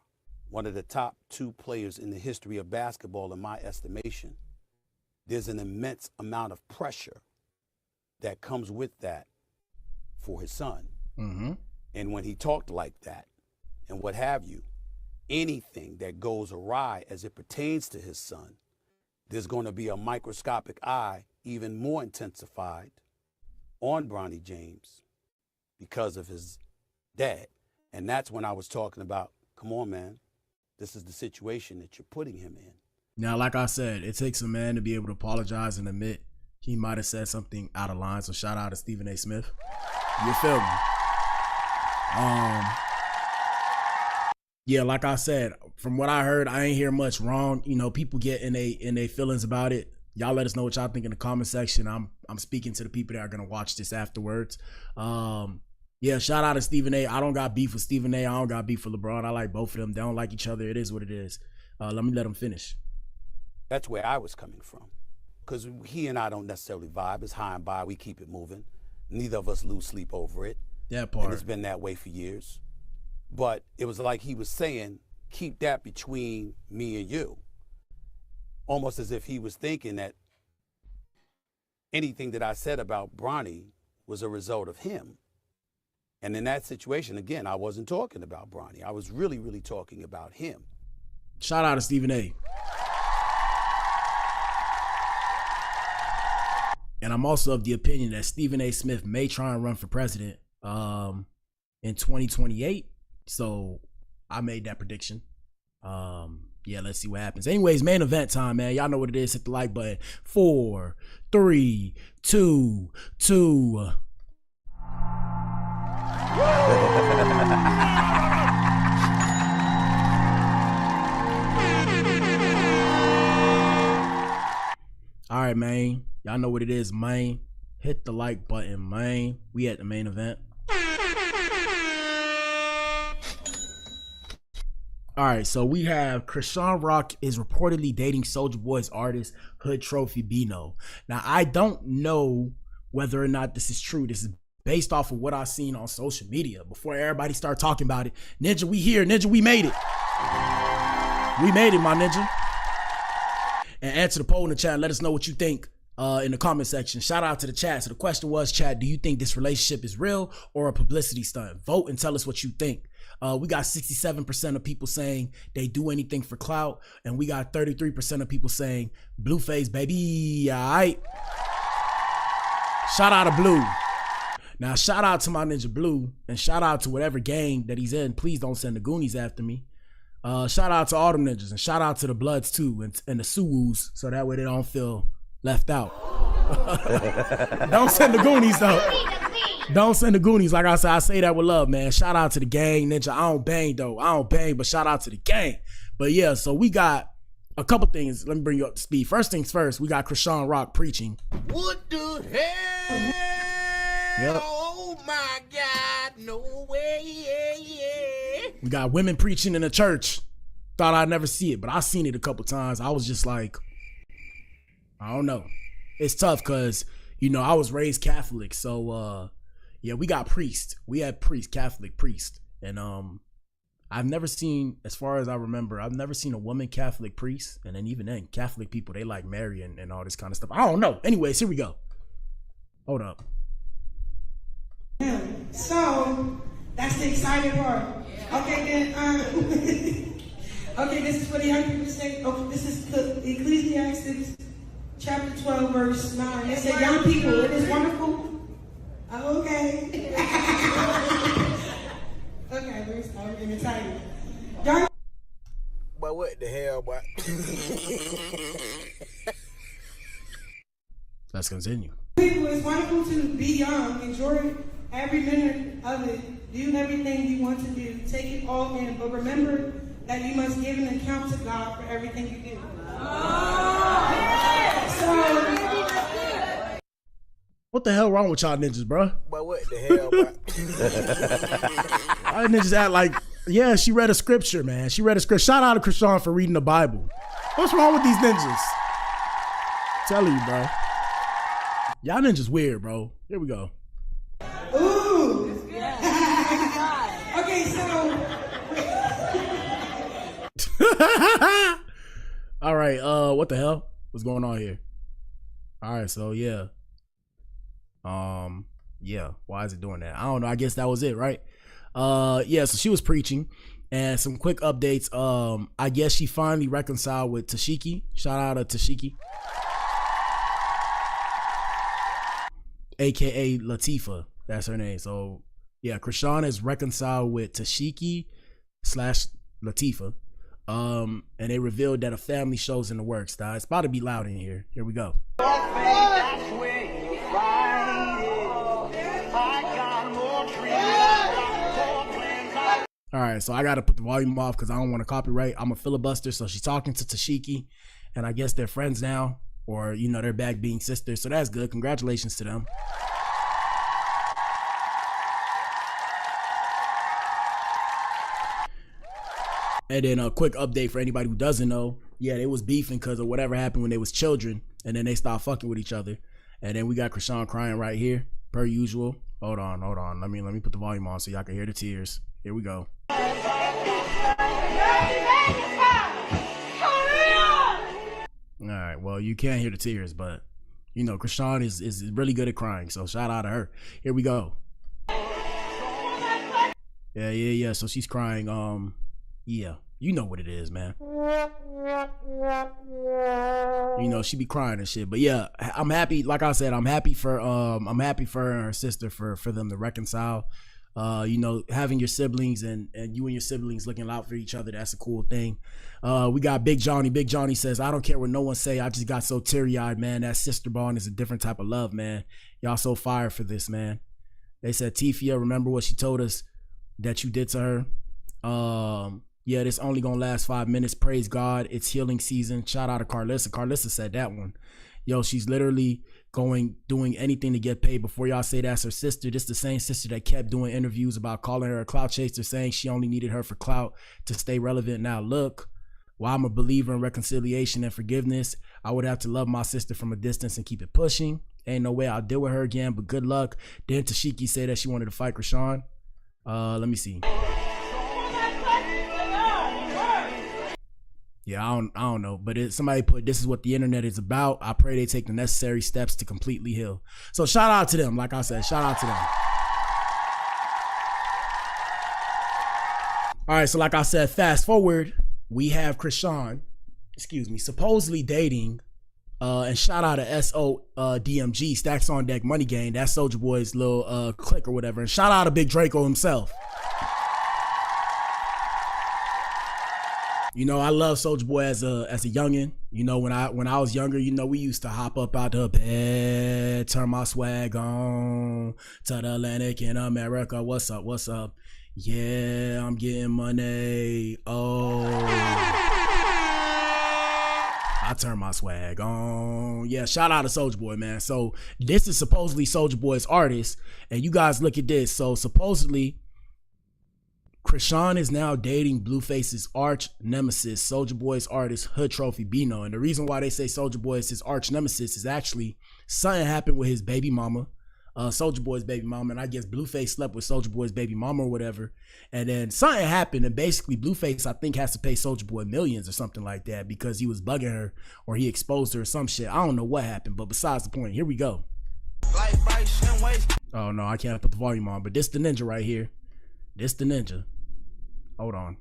one of the top 2 players in the history of basketball, in my estimation, there's an immense amount of pressure that comes with that for his son. Mm-hmm. And when he talked like that and what have you, anything that goes awry as it pertains to his son, there's going to be a microscopic eye, even more intensified, on Bronny James because of his dad. And that's when I was talking about, come on, man, this is the situation that you're putting him in. Now, like I said, it takes a man to be able to apologize and admit he might have said something out of line. So shout out to Stephen A. Smith. You feel me? Yeah, like I said, from what I heard, I ain't hear much wrong. You know, people get in they feelings about it. Y'all let us know what y'all think in the comment section. I'm speaking to the people that are gonna watch this afterwards. Yeah, shout out to Stephen A. I don't got beef with Stephen A. I don't got beef with LeBron. I like both of them. They don't like each other. It is what it is. Let them finish. That's where I was coming from. Because he and I don't necessarily vibe. It's high and by. We keep it moving. Neither of us lose sleep over it. That part. And it's been that way for years. But it was like he was saying, keep that between me and you. Almost as if he was thinking that anything that I said about Bronny was a result of him. And in that situation, again, I wasn't talking about Bronny. I was really, really talking about him. Shout out to Stephen A. And I'm also of the opinion that Stephen A. Smith may try and run for president in 2028. So I made that prediction. Yeah, let's see what happens. Anyways, main event time, man. Y'all know what it is. Hit the like button. 4, 3, 2, 2. All right, man. Y'all know what it is, man. Hit the like button, man. We at the main event. All right, so we have Chrisean Rock is reportedly dating Soulja Boy's artist HoodTrophy Bino. Now, I don't know whether or not this is true. This is based off of what I've seen on social media. Before everybody start talking about it, Ninja, we here. Ninja, we made it. We made it, my Ninja. And answer the poll in the chat. Let us know what you think in the comment section. Shout out to the chat. So the question was, chat, do you think this relationship is real or a publicity stunt? Vote and tell us what you think. We got 67% of people saying they do anything for clout, and we got 33% of people saying Blueface, baby. All right. Shout out to Blue. Now, shout out to my Ninja Blue, and shout out to whatever gang that he's in. Please don't send the Goonies after me. Shout out to all them ninjas, and shout out to the Bloods too, and the Suwus, so that way they don't feel left out. Don't send the Goonies though. Don't send the Goonies. Like I said, I say that with love, man. Shout out to the gang, Ninja. I don't bang though. I don't bang, but shout out to the gang. But yeah, so we got a couple things. Let me bring you up to speed. First things first, we got Chrisean Rock preaching. What the hell? Yep. Oh my God, no way, yeah. We got women preaching in the church. Thought I'd never see it, but I seen it a couple times. I was just like, I don't know. It's tough because, you know, I was raised Catholic. So, yeah, we got priests. We had priests, Catholic priests. And I've never seen, as far as I remember, I've never seen a woman Catholic priest. And then even then, Catholic people, they like Mary and all this kind of stuff. I don't know. Anyways, here we go. Hold up. So that's the exciting part. Okay, then okay, this is for the young people to say. Okay, this is the Ecclesiastes chapter 12, verse 9. It said, young people, it is wonderful. Okay. Okay, let me stop. I'm getting excited. Young. But what the hell, boy? Let's continue. People, it's wonderful to be young. Enjoy every minute of it. Do everything you want to do. Take it all in. But remember that you must give an account to God for everything you do. What the hell wrong with y'all ninjas, bro? But what the hell, boy? Y'all ninjas act like Yeah, she read a scripture, man. She read a scripture. Shout out to Chrisean for reading the Bible. What's wrong with these ninjas? Tell you, bro. Y'all ninjas weird, bro. Here we go. Ooh. Okay, so. All right. What the hell? What's going on here? All right. So yeah. Yeah. Why is it doing that? I don't know. I guess that was it, right? Yeah. So she was preaching, and some quick updates. I guess she finally reconciled with Tashiki. Shout out to Tashiki, aka Latifah. That's her name. So yeah, Chrisean is reconciled with Tashiki / Latifah. And they revealed that a family show's in the works. Dog. It's about to be loud in here. Here we go. All right, so I gotta put the volume off because I don't want to copyright. I'm a filibuster. So she's talking to Tashiki, and I guess they're friends now, or you know, they're back being sisters. So that's good. Congratulations to them. And then a quick update for anybody who doesn't know. Yeah, they was beefing because of whatever happened when they was children, and then they stopped fucking with each other. And then we got Chrisean crying right here, per usual. Hold on. Let me put the volume on so y'all can hear the tears. Here we go. All right, well, you can't hear the tears, but you know, Chrisean is really good at crying, so shout out to her. Here we go. Yeah. So she's crying. Yeah, you know what it is, man. You know, she be crying and shit. But yeah, I'm happy. Like I said, I'm happy for her and her sister for them to reconcile. You know, having your siblings and you and your siblings looking out for each other, that's a cool thing. We got Big Johnny. Big Johnny says, I don't care what no one say, I just got so teary-eyed, man. That sister bond is a different type of love, man. Y'all so fired for this, man. They said, Tifia, remember what she told us that you did to her? Yeah, this only gonna last 5 minutes. Praise God, it's healing season. Shout out to Carlissa. Carlissa said that one. Yo, she's literally doing anything to get paid. Before y'all say that's her sister, this the same sister that kept doing interviews about calling her a clout chaser, saying she only needed her for clout to stay relevant. Now look, while I'm a believer in reconciliation and forgiveness, I would have to love my sister from a distance and keep it pushing. Ain't no way I'll deal with her again, but good luck. Then Tashiki said that she wanted to fight Chrisean. Let me see. Yeah, I don't know, but somebody put, this is what the internet is about. I pray they take the necessary steps to completely heal. So shout out to them. Like I said, shout out to them. All right, so like I said, fast forward, we have Chrisean, supposedly dating, and shout out to SODMG, Stacks on Deck Money Gang. That's Soulja Boy's little clique or whatever. And shout out to Big Draco himself. You know, I love Soulja Boy as a youngin'. You know, when I was younger, you know, we used to hop up out the bed, turn my swag on to the Atlantic in America. What's up? Yeah, I'm getting money. Oh, I turn my swag on. Yeah, shout out to Soulja Boy, man. So this is supposedly Soulja Boy's artist, and you guys look at this. So supposedly, Chrisean is now dating Blueface's arch nemesis, Soulja Boy's artist HoodTrophy Bino. And the reason why they say Soulja Boy is his arch nemesis is actually something happened with his baby mama, Soulja Boy's baby mama. And I guess Blueface slept with Soulja Boy's baby mama or whatever. And then something happened, and basically Blueface, I think, has to pay Soulja Boy millions or something like that because he was bugging her or he exposed her or some shit. I don't know what happened, but besides the point, here we go. Oh no, I can't put the volume on, but this the ninja right here. This the ninja. Hold on.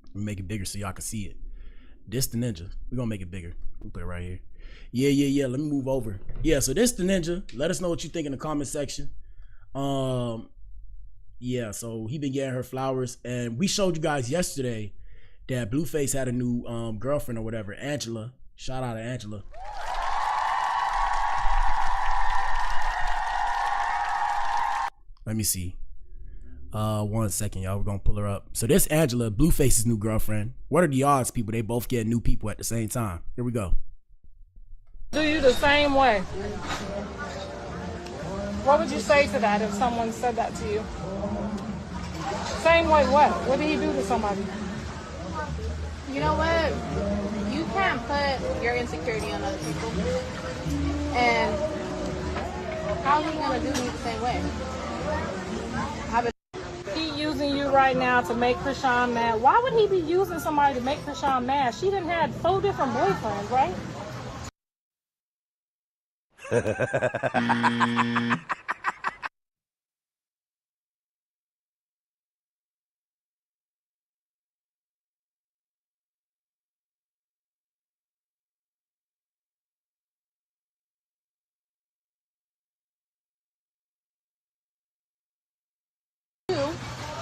Let me make it bigger so y'all can see it. This the ninja. We're gonna make it bigger. We'll put it right here. Yeah. Let me move over. Yeah, so this the ninja. Let us know what you think in the comment section. Yeah, so he been getting her flowers, and we showed you guys yesterday that Blueface had a new girlfriend or whatever, Angela. Shout out to Angela. Let me see. 1 second, y'all. We're gonna pull her up. So this Angela, Blueface's new girlfriend. What are the odds, people? They both get new people at the same time. Here we go. Do you the same way? What would you say to that if someone said that to you? same way what? What did he do to somebody? You know what? You can't put your insecurity on other people. And how are you gonna do me the same way? He using you right now to make Chrisean mad. Why would he be using somebody to make Chrisean mad? She done had 4 different boyfriends, right?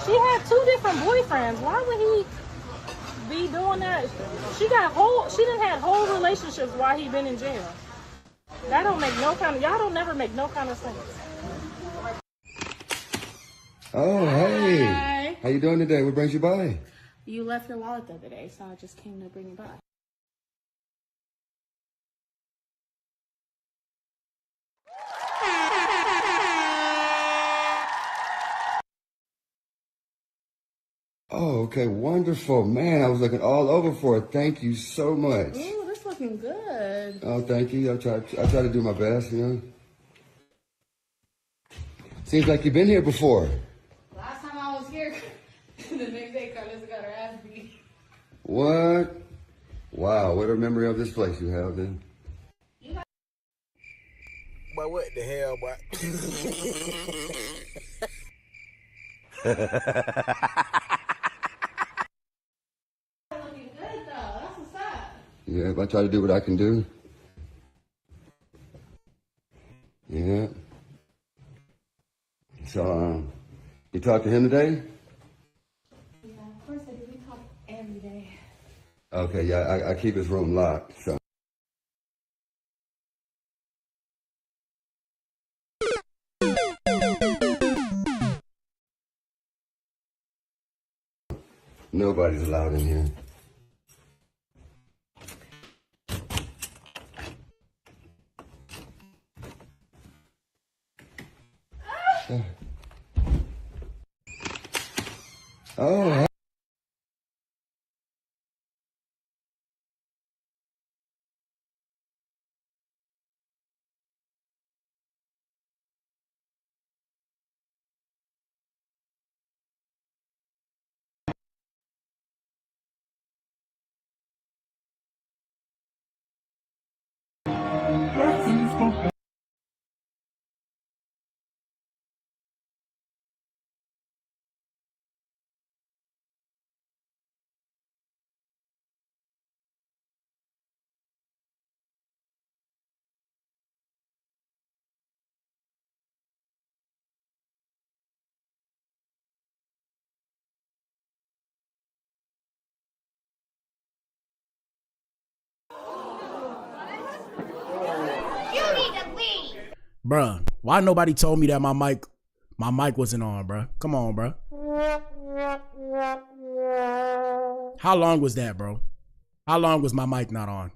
She had 2 different boyfriends. Why would he be doing that? She done had whole relationships while he been in jail. That don't make no kind of, y'all don't never make no kind of sense. Oh, hey. Hi. How you doing today? What brings you by? You left your wallet the other day, so I just came to bring you by. Oh, okay, wonderful. Man, I was looking all over for it. Thank you so much. Ooh, this looking good. Oh, thank you. I try to do my best, you know. Seems like you've been here before. Last time I was here, the next day Carlissa got her ass beat. What? Wow, what a memory of this place you have then. But what the hell, boy? Looking good though. That's what's up. Yeah, I try to do what I can do. Yeah. So, you talked to him today? Yeah, of course I do. We talk every day. Okay, yeah, I keep his room locked, so. Nobody's allowed in here. Oh, hey. Bruh, why nobody told me that my mic wasn't on, bruh? Come on, bruh. How long was that, bro? How long was my mic not on?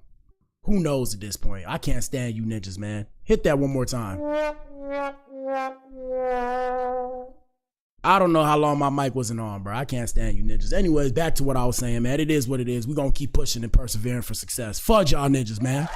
Who knows at this point? I can't stand you ninjas, man. Hit that one more time. I don't know how long my mic wasn't on, bro. I can't stand you ninjas. Anyways, back to what I was saying, man. It is what it is. We're going to keep pushing and persevering for success. Fudge y'all ninjas, man.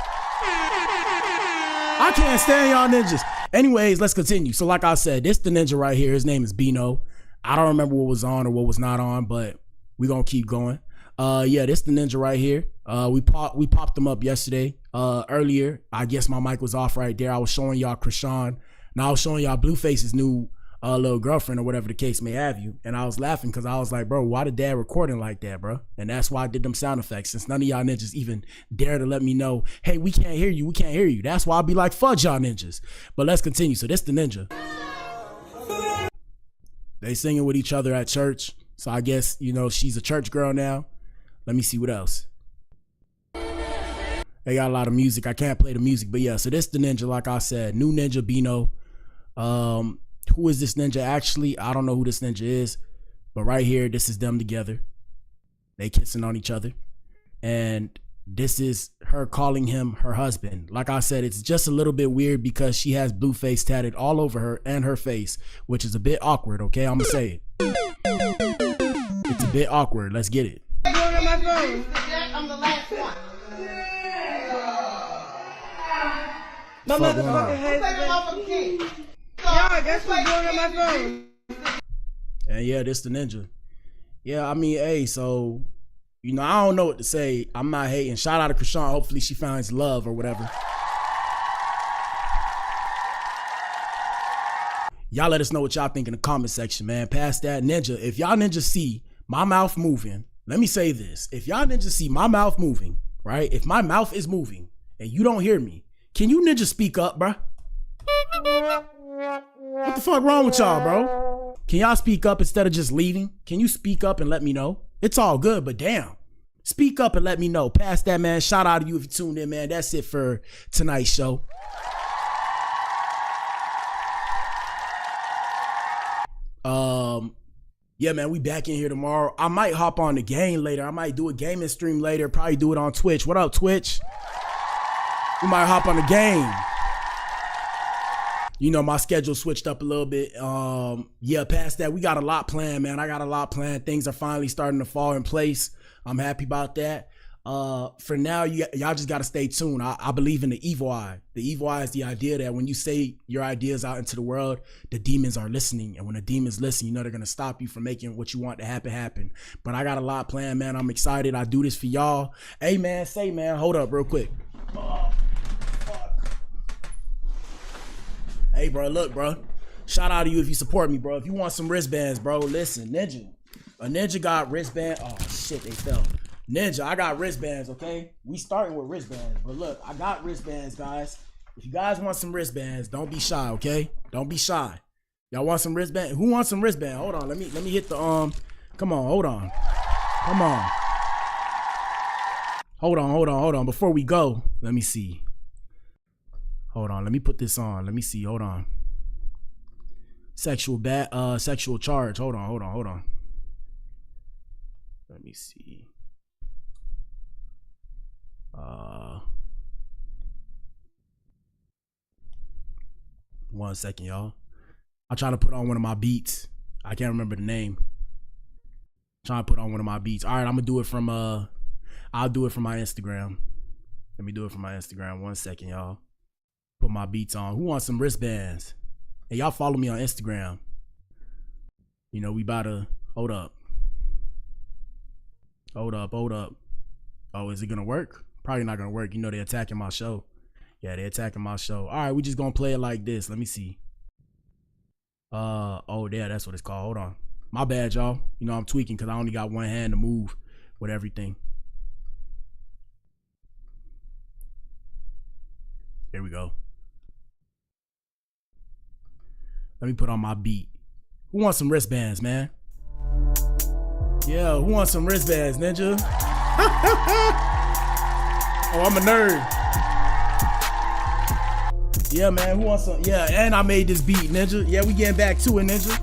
I can't stand y'all ninjas. Anyways, let's continue. So like I said, this the ninja right here. His name is Bino. I don't remember what was on or what was not on, but we're going to keep going. Yeah, this the ninja right here. We popped them up yesterday. Earlier, I guess my mic was off right there. I was showing y'all Chrisean. Now I was showing y'all Blueface's new little girlfriend or whatever the case may have you. And I was laughing because I was like, bro, why did dad recording like that, bro? And that's why I did them sound effects, since none of y'all ninjas even dare to let me know, hey, we can't hear you, we can't hear you. That's why I'll be like, fudge y'all ninjas. But let's continue. So this the ninja. They singing with each other at church. So I guess, you know, she's a church girl now. Let me see what else. They got a lot of music. I can't play the music, but yeah. So this the ninja, like I said, new ninja Bino. Who is this ninja actually? I don't know who this ninja is, but right here, this is them together. They kissing on each other. And this is her calling him her husband. Like I said, it's just a little bit weird because she has Blueface tatted all over her and her face, which is a bit awkward, okay? I'm gonna say it. a bit awkward. Let's get it. Going on my phone. I'm the last one. My motherfucking husband. Y'all, guess what's going on my phone? And yeah, this the ninja. Yeah, I mean, hey, so, you know, I don't know what to say. I'm not hating. Shout out to Chrisean. Hopefully she finds love or whatever. Y'all let us know what y'all think in the comment section, man. Past that, ninja. If y'all ninjas see my mouth moving, let me say this. If y'all ninjas see my mouth moving, right? If my mouth is moving and you don't hear me, can you ninjas speak up, bruh? What the fuck wrong with y'all, bro? Can y'all speak up instead of just leaving? Can you speak up and let me know? It's all good, but damn. Speak up and let me know. Past that, man. Shout out to you if you tuned in, man. That's it for tonight's show. Yeah, man, we back in here tomorrow. I might hop on the game later. I might do a gaming stream later. Probably do it on Twitch. What up, Twitch? We might hop on the game. You know, my schedule switched up a little bit. Yeah, past that, we got a lot planned, man. I got a lot planned. Things are finally starting to fall in place. I'm happy about that. For now, y'all just got to stay tuned. I believe in the evil eye. The evil eye is the idea that when you say your ideas out into the world, the demons are listening. And when the demons listen, you know they're going to stop you from making what you want to happen. But I got a lot planned, man. I'm excited. I do this for y'all. Hey, man, hold up real quick. Hey, bro, look, bro. Shout out to you if you support me, bro. If you want some wristbands, bro, listen, Ninja. A Ninja got wristband. Oh, shit, they fell. Ninja, I got wristbands, okay? We starting with wristbands, but look, I got wristbands, guys. If you guys want some wristbands, don't be shy, okay? Don't be shy. Y'all want some wristband? Who wants some wristband? Hold on, let me hit the come on, hold on. Come on. Hold on. Before we go, let me see. Hold on, let me put this on. Let me see. Hold on. Sexual charge. Hold on. Let me see. 1 second, y'all. I'm trying to put on one of my beats. I can't remember the name. Trying to put on one of my beats. All right, I'm gonna do it from I'll do it from my Instagram. Let me do it from my Instagram. 1 second, y'all. Put my beats on. Who wants some wristbands? Hey, y'all follow me on Instagram. You know, we about to hold up. Oh, is it gonna work? Probably not gonna work. You know, they're attacking my show. Yeah, they're attacking my show. All right, we just gonna play it like this. Let me see. Oh, yeah, that's what it's called. Hold on. My bad, y'all. You know, I'm tweaking because I only got one hand to move with everything. Here we go. Let me put on my beat. Who wants some wristbands, man? Yeah, who wants some wristbands, Ninja? Oh, I'm a nerd. Yeah, man, who wants some? Yeah, and I made this beat, Ninja. Yeah, we getting back to it, Ninja.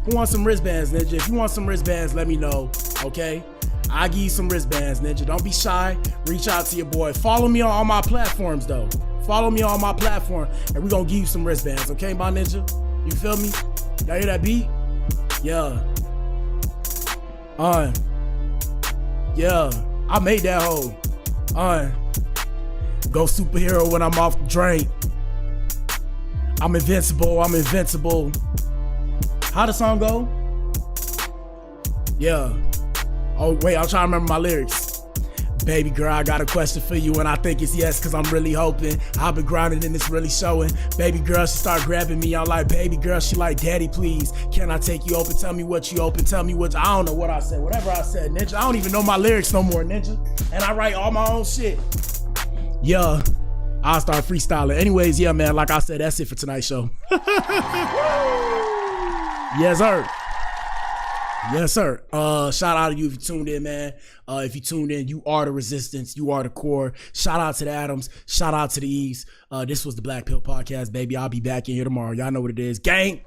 Who wants some wristbands, Ninja? If you want some wristbands, let me know, okay? I'll give you some wristbands, Ninja. Don't be shy. Reach out to your boy. Follow me on all my platforms, though. Follow me on my platform, and we're gonna give you some wristbands, okay, my Ninja? You feel me? Y'all hear that beat? Yeah. Yeah, I made that hoe. Go superhero when I'm off the drain. I'm invincible. How the song go? Yeah. Oh, wait, I'm trying to remember my lyrics. Baby girl, I got a question for you, and I think it's yes, cause I'm really hoping. I've been grinding and it's really showing. Baby girl, she start grabbing me. I'm like, baby girl, she like, daddy, please. Can I take you open? Tell me what you open. Tell me what, I don't know what I said. Whatever I said, Ninja. I don't even know my lyrics no more, Ninja. And I write all my own shit. Yeah, I'll start freestyling. Anyways, yeah, man, like I said, that's it for tonight's show. Yes, sir. Yes, sir. Shout out to you if you tuned in, man. If you tuned in, you are the resistance. You are the core. Shout out to the Adams. Shout out to the Eves. This was the Blac Pill podcast, baby. I'll be back in here tomorrow. Y'all know what it is. Gang.